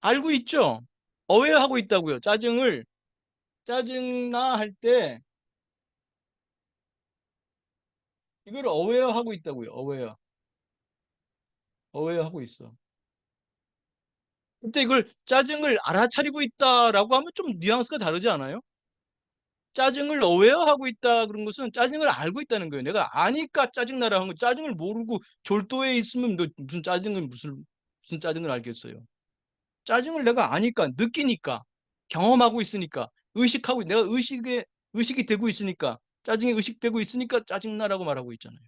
알고 있죠? 어웨어하고 있다고요. 짜증나 할 때 이걸 어웨어하고 있다고요. 어웨어하고 있어. 근데 이걸 짜증을 알아차리고 있다라고 하면 좀 뉘앙스가 다르지 않아요? 짜증을 어웨어하고 있다 그런 것은 짜증을 알고 있다는 거예요. 내가 아니까 짜증나라 하는 거. 짜증을 모르고 졸도에 있으면 너 무슨 짜증을 알겠어요. 짜증을 내가 아니까, 느끼니까, 경험하고 있으니까, 내가 의식이 되고 있으니까, 짜증이 의식되고 있으니까 짜증나라고 말하고 있잖아요.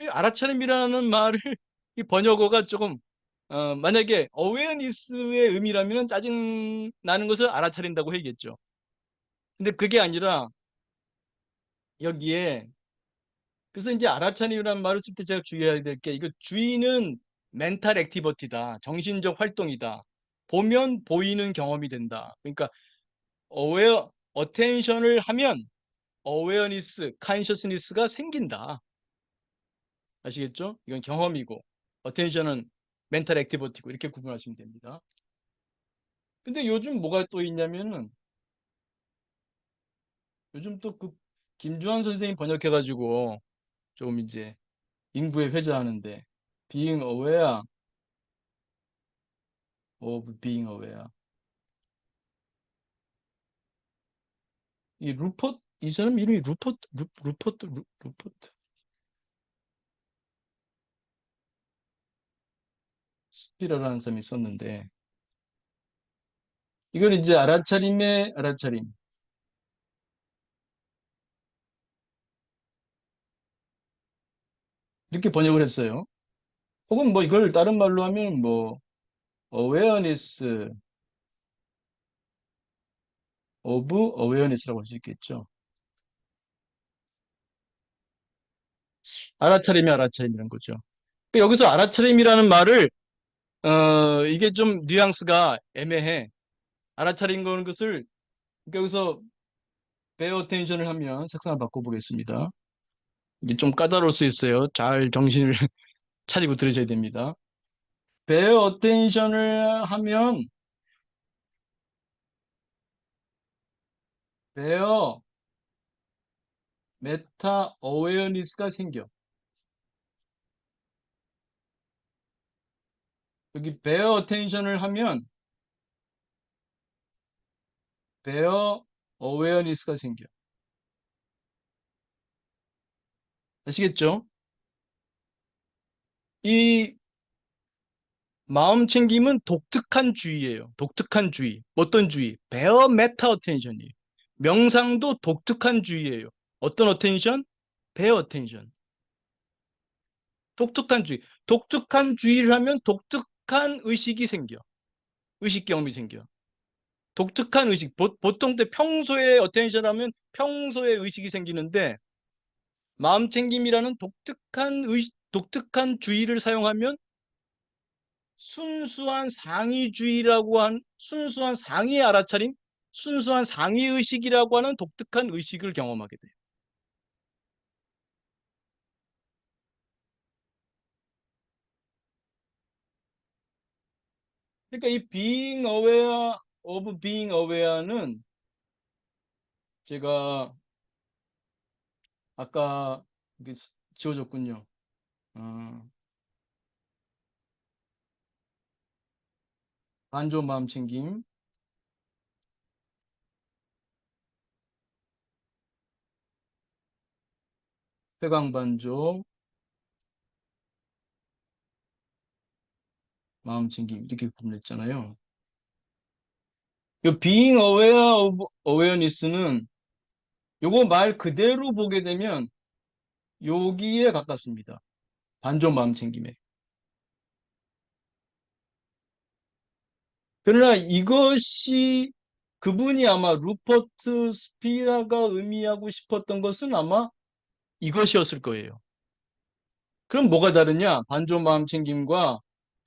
이 알아차림이라는 말을 이 번역어가 조금 만약에 어웨어니스의 의미라면 짜증 나는 것을 알아차린다고 해야겠죠. 근데 그게 아니라 여기에 그래서 이제 알아차림이라는 말을 쓸 때 제가 주의해야 될 게 이거 주의는 멘탈 액티버티다. 정신적 활동이다. 보면 보이는 경험이 된다. 그러니까 어텐션을 하면 어웨어니스, 컨셔스니스가 생긴다. 아시겠죠? 이건 경험이고 어텐션은 멘탈 액티비티고 이렇게 구분하시면 됩니다. 근데 요즘 뭐가 또 있냐면은 요즘 또 그 김주환 선생님 번역해가지고 좀 이제 인구에 회자하는데 being aware of being aware 이 사람 이름이 루퍼트 스피러라는 사람이 있었는데 이걸 이제 알아차림의 알아차림 이렇게 번역을 했어요. 혹은 뭐 이걸 다른 말로 하면 뭐 awareness of awareness라고 할 수 있겠죠. 알아차림이 알아차림이라는 거죠. 그러니까 여기서 알아차림이라는 말을 이게 좀 뉘앙스가 애매해. 알아차린 거는 것을 그러니까 여기서 pay attention을 하면 색상을 바꿔보겠습니다. 이게 좀 까다로울 수 있어요. 잘 정신을 차리고 들으셔야 됩니다. pay attention을 하면 bear meta awareness가 생겨. 여기 bear attention을 하면 bear awareness가 생겨. 아시겠죠? 이 마음 챙김은 독특한 주의예요. 독특한 주의. 어떤 주의? 베어 메타 어텐션이에요. 명상도 독특한 주의예요. 어떤 어텐션? 베어 어텐션. 독특한 주의. 독특한 주의를 하면 독특한 의식이 생겨. 의식 경험이 생겨. 독특한 의식. 보통 때 평소에 어텐션 하면 평소에 의식이 생기는데 마음 챙김이라는 독특한 주의를 사용하면 순수한 상위 알아차림, 순수한 상위 의식이라고 하는 독특한 의식을 경험하게 돼요. 그러니까 이 being aware of being aware는 제가 아까 이게 지워졌군요. 어, 반조 마음 챙김, 회광반조 마음 챙김 이렇게 구분했잖아요. 이 being aware of awareness는 요거 말 그대로 보게 되면 여기에 가깝습니다. 반조 마음 챙김에. 그러나 이것이 그분이 아마 루퍼트 스피라가 의미하고 싶었던 것은 아마 이것이었을 거예요. 그럼 뭐가 다르냐? 반조 마음 챙김과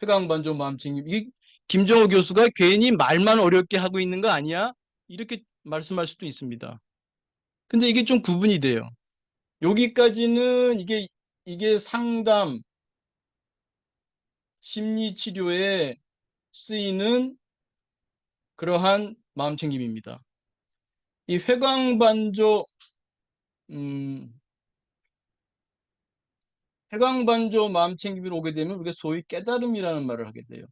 회광 반조 마음 챙김. 김정호 교수가 괜히 말만 어렵게 하고 있는 거 아니야? 이렇게 말씀할 수도 있습니다. 근데 이게 좀 구분이 돼요. 여기까지는 이게 상담, 심리 치료에 쓰이는 그러한 마음챙김입니다. 이 회광반조, 음, 회광반조 마음챙김으로 오게 되면 우리가 소위 깨달음이라는 말을 하게 돼요.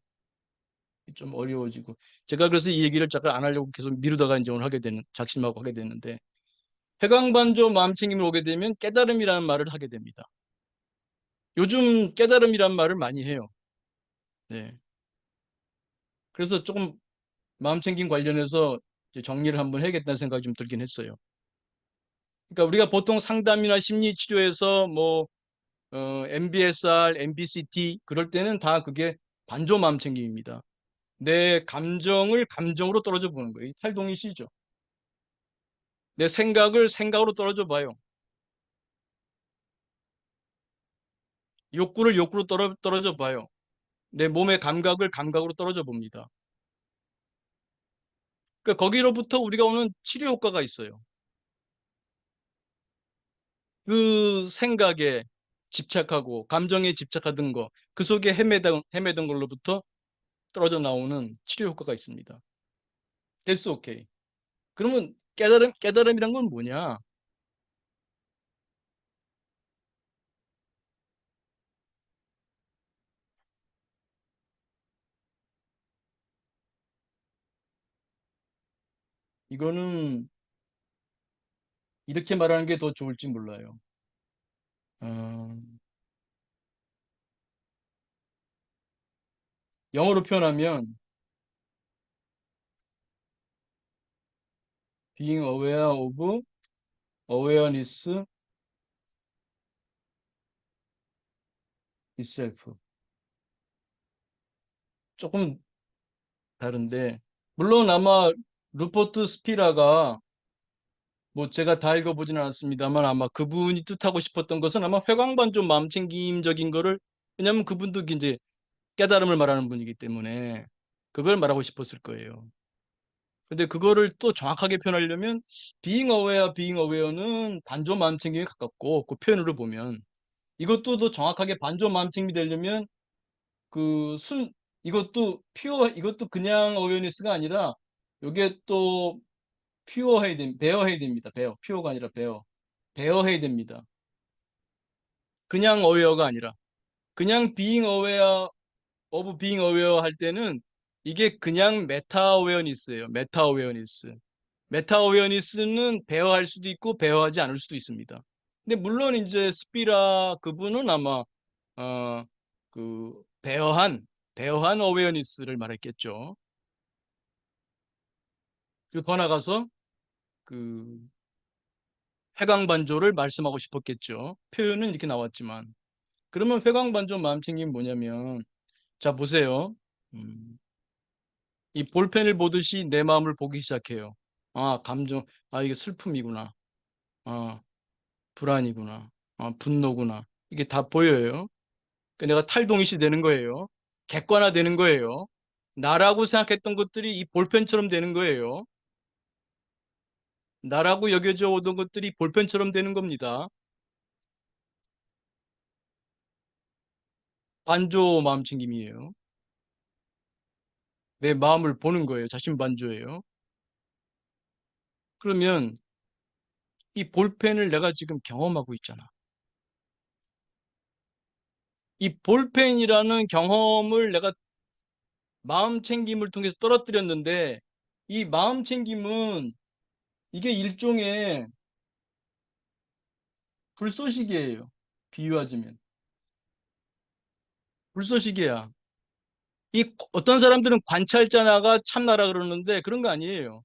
좀 어려워지고. 제가 그래서 이 얘기를 잠깐 안 하려고 계속 미루다가 이제 오늘 작심하고 하게 되는데, 회광반조 마음챙김으로 오게 되면 깨달음이라는 말을 하게 됩니다. 요즘 깨달음이란 말을 많이 해요. 네. 그래서 조금 마음챙김 관련해서 이제 정리를 한번 해야겠다는 생각이 좀 들긴 했어요. 그러니까 우리가 보통 상담이나 심리 치료에서 뭐 MBSR, MBCT 그럴 때는 다 그게 반조 마음챙김입니다. 내 감정을 감정으로 떨어져 보는 거예요. 탈동이시죠. 내 생각을 생각으로 떨어져 봐요. 욕구를 욕구로 떨어져 봐요. 내 몸의 감각을 감각으로 떨어져 봅니다. 그러니까 거기로부터 우리가 오는 치료 효과가 있어요. 그 생각에 집착하고 감정에 집착하던 거, 그 속에 헤매던 걸로부터 떨어져 나오는 치료 효과가 있습니다. That's okay. 그러면 깨달음이란 건 뭐냐? 이거는 이렇게 말하는 게 더 좋을지 몰라요. 어, 영어로 표현하면 being aware of awareness itself. 조금 다른데, 물론 아마 루퍼트 스피라가 뭐 제가 다 읽어보진 않았습니다만 아마 그분이 뜻하고 싶었던 것은 아마 회광반조 마음챙김적인 거를, 왜냐하면 그분도 이제 깨달음을 말하는 분이기 때문에 그걸 말하고 싶었을 거예요. 근데 그거를 또 정확하게 표현하려면 being aware는 반조 마음챙김에 가깝고 그 표현으로 보면 이것도 더 정확하게 반조 마음챙김이 되려면 그 이것도 그냥 awareness가 아니라 이게 또 베어해야 됩니다. 퓨어가 아니라 베어해야 됩니다. 그냥 어웨어가 아니라 그냥 being aware 할 때는 이게 그냥 메타 어웨어니스예요. 메타 어웨어니스. 메타 어웨어니스는 배어할 수도 있고 배어하지 않을 수도 있습니다. 근데 물론 이제 스피라 그분은 아마 어 그 배어한 어웨어니스를 말했겠죠. 그리고 더 나가서 그 회광반조를 말씀하고 싶었겠죠. 표현은 이렇게 나왔지만. 그러면 회광반조 마음챙김이 뭐냐면, 자, 보세요. 음, 이 볼펜을 보듯이 내 마음을 보기 시작해요. 이게 슬픔이구나. 아, 불안이구나. 분노구나. 이게 다 보여요. 그러니까 내가 탈동이시 되는 거예요. 객관화 되는 거예요. 나라고 생각했던 것들이 이 볼펜처럼 되는 거예요. 나라고 여겨져 오던 것들이 볼펜처럼 되는 겁니다. 반조 마음챙김이에요. 내 마음을 보는 거예요. 자신 반조예요. 그러면 이 볼펜을 내가 지금 경험하고 있잖아. 이 볼펜이라는 경험을 내가 마음 챙김을 통해서 떨어뜨렸는데 이 마음 챙김은 이게 일종의 불쏘시개예요. 비유하자면 불쏘시개야. 이 어떤 사람들은 관찰자나가 참나라 그러는데 그런 거 아니에요.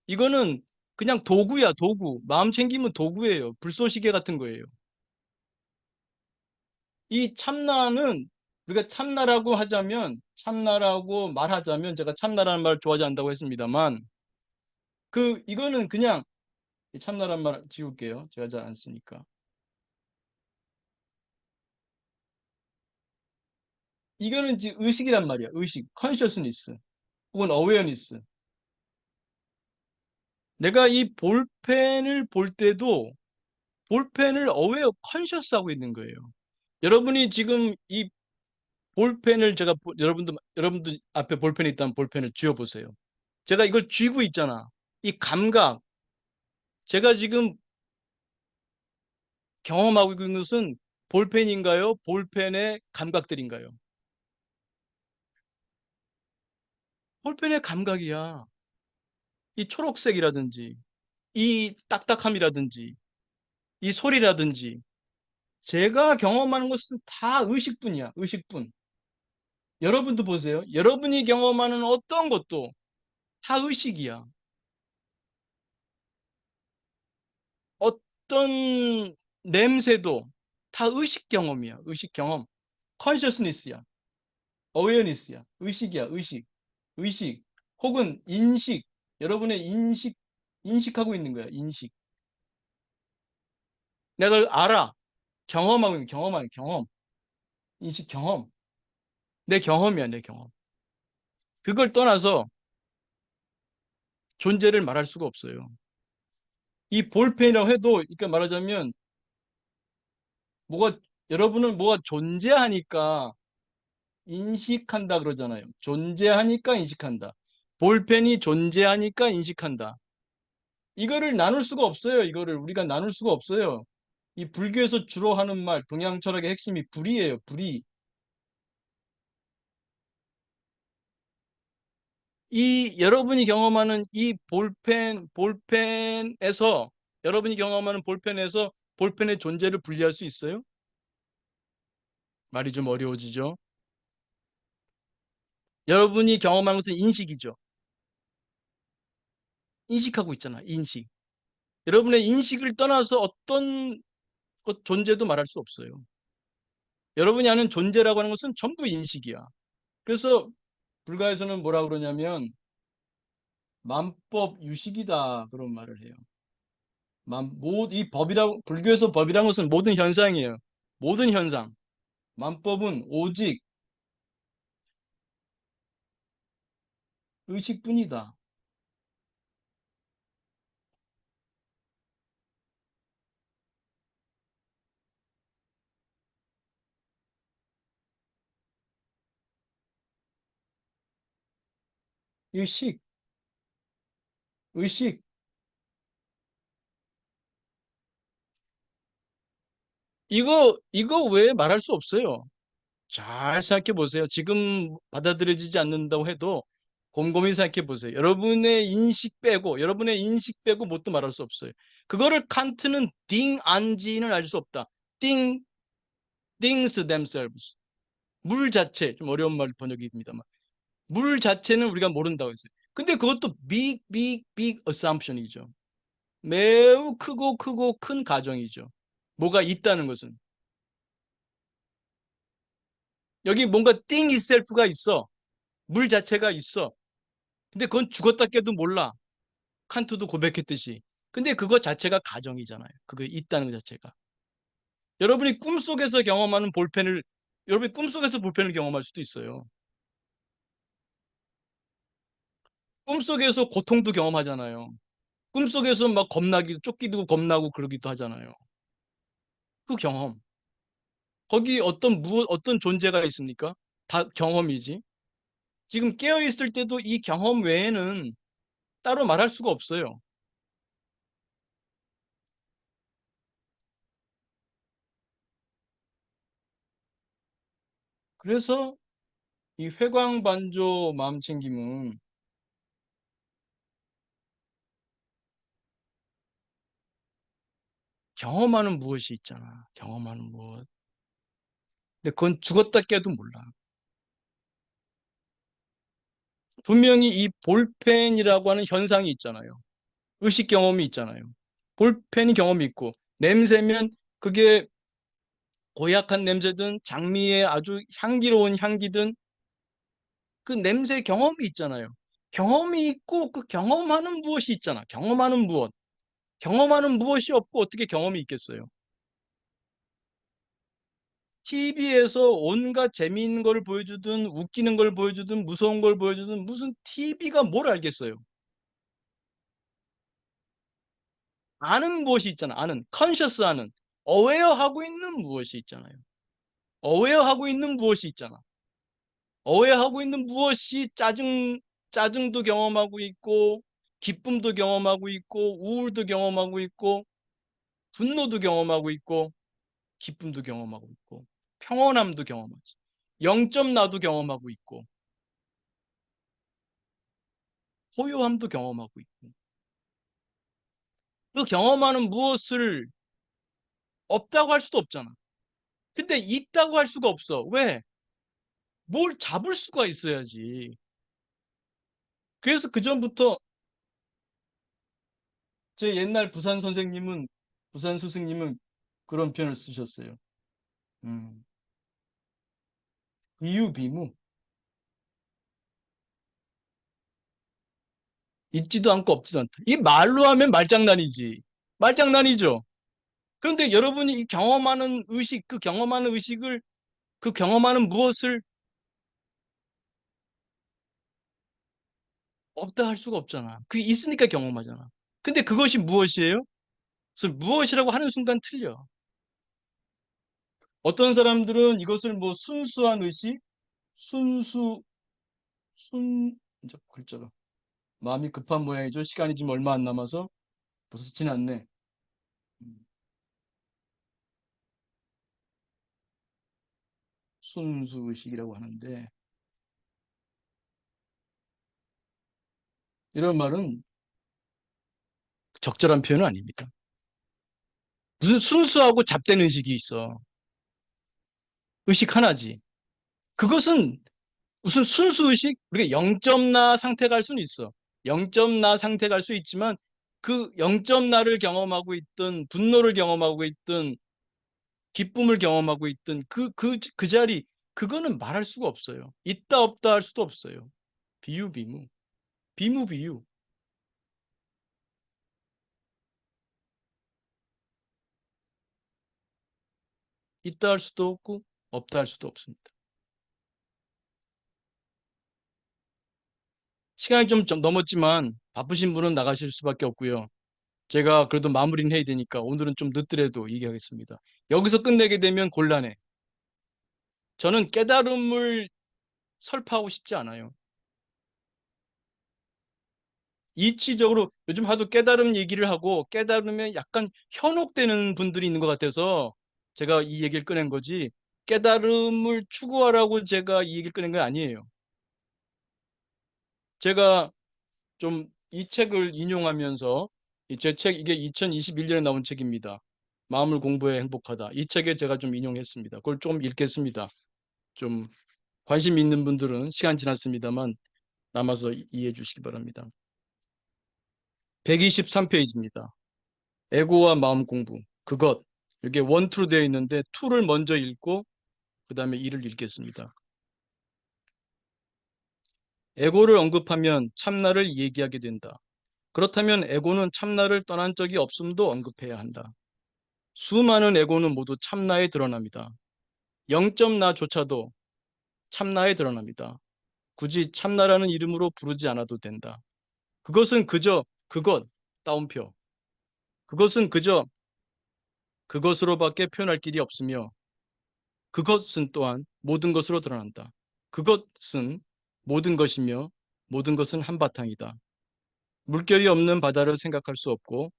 이거는 그냥 도구야, 도구. 마음 챙김은 도구예요. 불쏘시개 같은 거예요. 이 참나는 우리가 참나라고 말하자면 제가 참나라는 말 좋아하지 않는다고 했습니다만 이거는 그냥 이 참나라는 말 지울게요. 제가 잘 안 쓰니까. 이거는 이제 의식이란 말이야. 의식, consciousness 혹은 awareness. 내가 이 볼펜을 볼 때도 볼펜을 aware, conscious 하고 있는 거예요. 여러분이 지금 이 볼펜을 제가 여러분들 앞에 볼펜이 있다면 볼펜을 쥐어 보세요. 제가 이걸 쥐고 있잖아. 이 감각, 제가 지금 경험하고 있는 것은 볼펜인가요? 볼펜의 감각들인가요? 볼펜의 감각이야. 이 초록색이라든지, 이 딱딱함이라든지, 이 소리라든지, 제가 경험하는 것은 다 의식뿐이야. 의식뿐. 여러분도 보세요. 여러분이 경험하는 어떤 것도 다 의식이야. 어떤 냄새도 다 의식 경험이야. 의식 경험. consciousness야. awareness야. 의식이야. 의식. 의식. 혹은 인식. 여러분의 인식하고 있는 거야. 인식. 내가 그걸 알아. 경험하고 있는 경험하는 경험. 인식 경험. 내 경험이야. 내 경험. 그걸 떠나서 존재를 말할 수가 없어요. 이 볼펜이라고 해도, 그러니까 말하자면, 뭐가, 여러분은 뭐가 존재하니까 인식한다 그러잖아요. 존재하니까 인식한다. 볼펜이 존재하니까 인식한다. 이거를 나눌 수가 없어요. 이거를 우리가 나눌 수가 없어요. 이 불교에서 주로 하는 말, 동양 철학의 핵심이 불이에요. 불이. 이 여러분이 경험하는 이 볼펜에서 여러분이 경험하는 볼펜에서 볼펜의 존재를 분리할 수 있어요? 말이 좀 어려워지죠. 여러분이 경험하는 것은 인식이죠. 인식하고 있잖아. 인식. 여러분의 인식을 떠나서 어떤 것 존재도 말할 수 없어요. 여러분이 아는 존재라고 하는 것은 전부 인식이야. 그래서 불가에서는 뭐라 그러냐면 만법 유식이다 그런 말을 해요. 이 법이라고 불교에서 법이라는 것은 모든 현상이에요. 모든 현상. 만법은 오직 의식뿐이다. 의식, 의식. 이거 외에 말할 수 없어요. 잘 생각해 보세요. 지금 받아들여지지 않는다고 해도 곰곰이 생각해 보세요. 여러분의 인식 빼고 뭣도 말할 수 없어요. 그거를 칸트는 딩 안지는 알 수 없다. 띵, things themselves. 물 자체, 좀 어려운 말 번역입니다만. 물 자체는 우리가 모른다고 했어요. 근데 그것도 big assumption이죠. 매우 크고 큰 가정이죠. 뭐가 있다는 것은. 여기 뭔가 thing itself가 있어. 물 자체가 있어. 근데 그건 죽었다 깨도 몰라. 칸트도 고백했듯이. 근데 그거 자체가 가정이잖아요. 그게 있다는 것 자체가. 여러분이 꿈속에서 경험하는 볼펜을, 여러분이 꿈속에서 볼펜을 경험할 수도 있어요. 꿈속에서 고통도 경험하잖아요. 꿈속에서 막 쫓기도 겁나고 그러기도 하잖아요. 그 경험. 거기 어떤 존재가 있습니까? 다 경험이지. 지금 깨어있을 때도 이 경험 외에는 따로 말할 수가 없어요. 그래서 이 회광반조 마음챙김은 경험하는 무엇이 있잖아. 경험하는 무엇. 근데 그건 죽었다 깨도 몰라. 분명히 이 볼펜이라고 하는 현상이 있잖아요. 의식 경험이 있잖아요. 볼펜이 경험이 있고, 냄새면 그게 고약한 냄새든 장미의 아주 향기로운 향기든 그 냄새 경험이 있잖아요. 경험이 있고 그 경험하는 무엇이 있잖아. 경험하는 무엇. 경험하는 무엇이 없고 어떻게 경험이 있겠어요? TV에서 온갖 재미있는 걸 보여주든 웃기는 걸 보여주든 무서운 걸 보여주든 무슨 TV가 뭘 알겠어요. 아는 무엇이 있잖아. 아는 컨셔스 하는 어웨어하고 있는 무엇이 있잖아요. 어웨어하고 있는 무엇이 있잖아. 어웨어하고 있는 무엇이 짜증도 경험하고 있고 기쁨도 경험하고 있고 우울도 경험하고 있고 분노도 경험하고 있고 기쁨도 경험하고 있고 평온함도 경험하지. 영점 나도 경험하고 있고 호요함도 경험하고 있고 그 경험하는 무엇을 없다고 할 수도 없잖아. 근데 있다고 할 수가 없어. 왜? 뭘 잡을 수가 있어야지. 그래서 그전부터 제 옛날 부산 스승님은 그런 표현을 쓰셨어요. 음, 비유비무. 있지도 않고 없지도 않다. 이 말로 하면 말장난이지. 말장난이죠. 그런데 여러분이 이 경험하는 의식, 그 경험하는 의식을, 그 경험하는 무엇을 없다 할 수가 없잖아. 그게 있으니까 경험하잖아. 근데 그것이 무엇이에요? 그래서 무엇이라고 하는 순간 틀려. 어떤 사람들은 이것을 뭐 순수한 의식, 순수, 이제 글자가 마음이 급한 모양이죠. 시간이 지금 얼마 안 남아서 벌써 지났네. 음, 순수 의식이라고 하는데 이런 말은 적절한 표현은 아닙니다. 무슨 순수하고 잡된 의식이 있어. 의식 하나지. 그것은 무슨 순수 의식? 우리가 0점 나 상태 갈 수는 있어. 0점 나 상태 갈 수 있지만 그 0점 나를 경험하고 있던 분노를 경험하고 있던 기쁨을 경험하고 있던 그 자리 그거는 말할 수가 없어요. 있다 없다 할 수도 없어요. 비유. 비유. 있다 할 수도 없고 없다 할 수도 없습니다. 시간이 좀 넘었지만 바쁘신 분은 나가실 수밖에 없고요. 제가 그래도 마무리는 해야 되니까 오늘은 좀 늦더라도 얘기하겠습니다. 여기서 끝내게 되면 곤란해. 저는 깨달음을 설파하고 싶지 않아요. 이치적으로 요즘 하도 깨달음 얘기를 하고 깨달음에 약간 현혹되는 분들이 있는 것 같아서 제가 이 얘기를 꺼낸 거지 깨달음을 추구하라고 제가 이 얘기를 꺼낸 건 아니에요. 제가 좀 이 책을 인용하면서 제 책 이게 2021년에 나온 책입니다. 마음을 공부해 행복하다. 이 책에 제가 좀 인용했습니다. 그걸 좀 읽겠습니다. 좀 관심 있는 분들은 시간 지났습니다만 남아서 이해해 주시기 바랍니다. 123페이지입니다. 에고와 마음 공부. 그것. 이게 원투로 되어 있는데 투를 먼저 읽고 그 다음에 이를 읽겠습니다. 에고를 언급하면 참나를 얘기하게 된다. 그렇다면 에고는 참나를 떠난 적이 없음도 언급해야 한다. 수많은 에고는 모두 참나에 드러납니다. 0점 나조차도 참나에 드러납니다. 굳이 참나라는 이름으로 부르지 않아도 된다. 그것은 그저 그것, 따옴표. 그것은 그저 그것으로밖에 표현할 길이 없으며 그것은 또한 모든 것으로 드러난다. 그것은 모든 것이며 모든 것은 한바탕이다. 물결이 없는 바다를 생각할 수 없고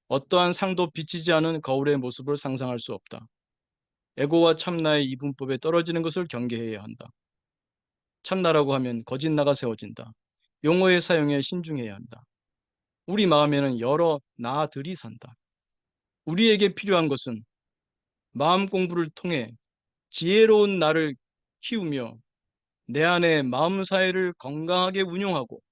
어떠한 상도 비치지 않은 거울의 모습을 상상할 수 없다. 에고와 참나의 이분법에 떨어지는 것을 경계해야 한다. 참나라고 하면 거짓나가 세워진다. 용어의 사용에 신중해야 한다. 우리 마음에는 여러 나들이 산다. 우리에게 필요한 것은 마음 공부를 통해 지혜로운 나를 키우며 내 안의 마음 사회를 건강하게 운용하고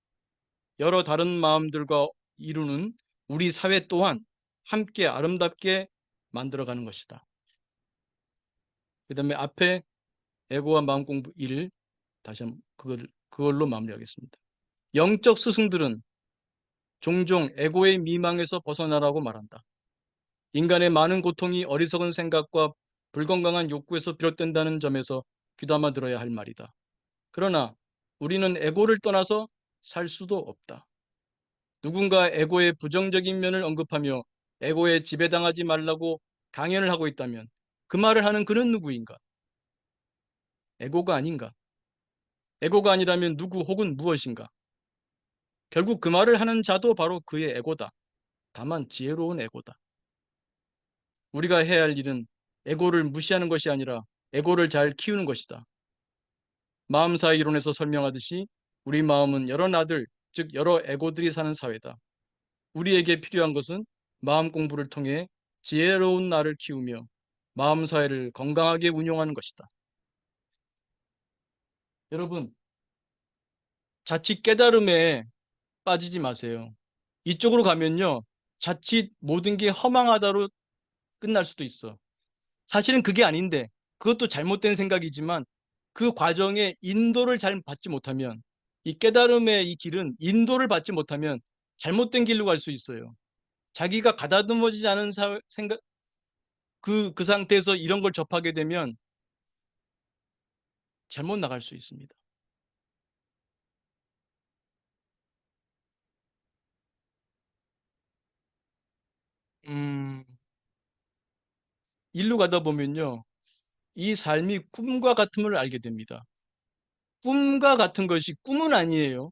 여러 다른 마음들과 이루는 우리 사회 또한 함께 아름답게 만들어가는 것이다. 그 다음에 앞에 에고와 마음 공부 1 다시 한번 그걸로 마무리하겠습니다. 영적 스승들은 종종 에고의 미망에서 벗어나라고 말한다. 인간의 많은 고통이 어리석은 생각과 불건강한 욕구에서 비롯된다는 점에서 귀담아 들어야 할 말이다. 그러나 우리는 에고를 떠나서 살 수도 없다. 누군가 에고의 부정적인 면을 언급하며 에고에 지배당하지 말라고 강연을 하고 있다면 그 말을 하는 그는 누구인가? 에고가 아닌가? 에고가 아니라면 누구 혹은 무엇인가? 결국 그 말을 하는 자도 바로 그의 에고다. 다만 지혜로운 에고다. 우리가 해야 할 일은 에고를 무시하는 것이 아니라 에고를 잘 키우는 것이다. 마음사회 이론에서 설명하듯이 우리 마음은 여러 나들, 즉 여러 에고들이 사는 사회다. 우리에게 필요한 것은 마음 공부를 통해 지혜로운 나를 키우며 마음사회를 건강하게 운용하는 것이다. 여러분, 자칫 깨달음에 빠지지 마세요. 이쪽으로 가면요, 자칫 모든 게 허망하다로 끝날 수도 있어. 사실은 그게 아닌데, 그것도 잘못된 생각이지만 그 과정에 인도를 잘 받지 못하면, 이 깨달음의 이 길은 인도를 받지 못하면 잘못된 길로 갈 수 있어요. 자기가 가다듬어지지 않은 생각, 그 상태에서 이런 걸 접하게 되면 잘못 나갈 수 있습니다. 음, 일로 가다 보면요, 이 삶이 꿈과 같음을 알게 됩니다. 꿈과 같은 것이 꿈은 아니에요.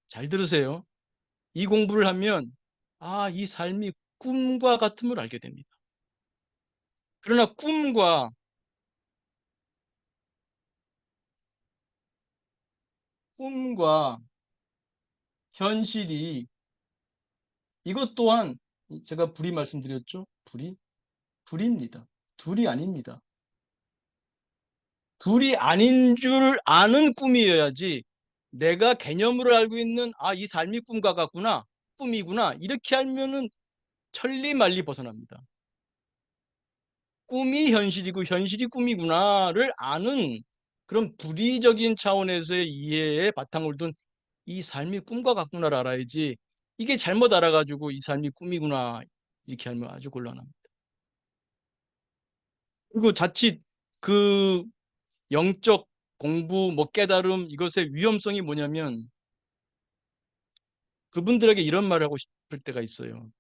잘 들으세요. 이 공부를 하면, 아, 이 삶이 꿈과 같음을 알게 됩니다. 그러나 꿈과 현실이 이것 또한 제가 불이 말씀드렸죠? 불입니다. 둘이 아닙니다. 둘이 아닌 줄 아는 꿈이어야지 내가 개념으로 알고 있는 아, 이 삶이 꿈과 같구나. 꿈이구나. 이렇게 알면은 천리말리 벗어납니다. 꿈이 현실이고 현실이 꿈이구나를 아는 그런 불의적인 차원에서의 이해에 바탕을 둔 이 삶이 꿈과 같구나를 알아야지 이게 잘못 알아가지고 이 삶이 꿈이구나 이렇게 하면 아주 곤란합니다. 그리고 자칫 그 영적 공부, 뭐 깨달음 이것의 위험성이 뭐냐면 그분들에게 이런 말을 하고 싶을 때가 있어요.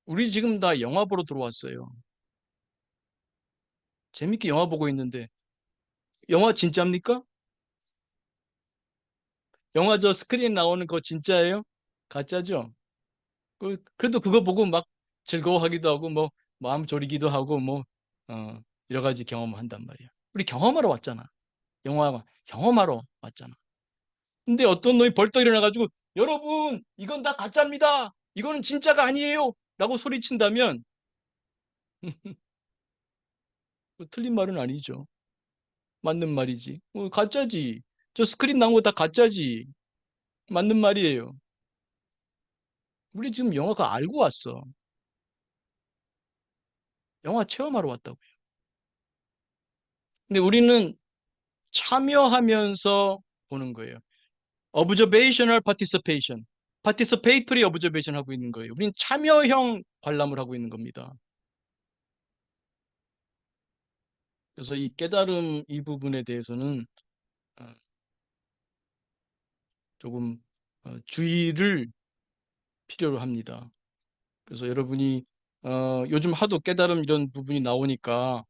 우리 지금 다 영화 보러 들어왔어요. 재밌게 영화 보고 있는데 영화 진짜입니까? 영화 저 스크린 나오는 거 진짜예요? 가짜죠? 그래도 그거 보고 막 즐거워하기도 하고 뭐 마음 졸이기도 하고 뭐 어, 여러 가지 경험을 한단 말이야. 우리 경험하러 왔잖아. 영화 경험하러 왔잖아. 근데 어떤 놈이 벌떡 일어나가지고 여러분 이건 다 가짜입니다. 이거는 진짜가 아니에요. 라고 소리친다면 틀린 말은 아니죠. 맞는 말이지. 가짜지. 저 스크린 나온 거 다 가짜지. 맞는 말이에요. 우리 지금 영화가 알고 왔어. 영화 체험하러 왔다고요. 근데 우리는 참여하면서 보는 거예요. observational participation. participatory observation 하고 있는 거예요. 우리는 참여형 관람을 하고 있는 겁니다. 그래서 이 깨달음 이 부분에 대해서는 어, 조금 주의를 필요로 합니다. 그래서 여러분이 요즘 하도 깨달음 이런 부분이 나오니까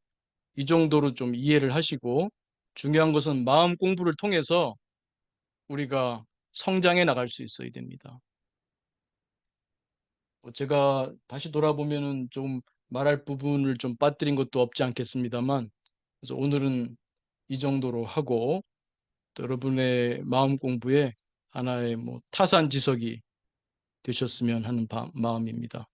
이 정도로 좀 이해를 하시고 중요한 것은 마음 공부를 통해서 우리가 성장해 나갈 수 있어야 됩니다. 제가 다시 돌아보면은 좀 말할 부분을 좀 빠뜨린 것도 없지 않겠습니다만 그래서 오늘은 이 정도로 하고 또 여러분의 마음 공부에 하나의 뭐 타산지석이 되셨으면 하는 마음입니다.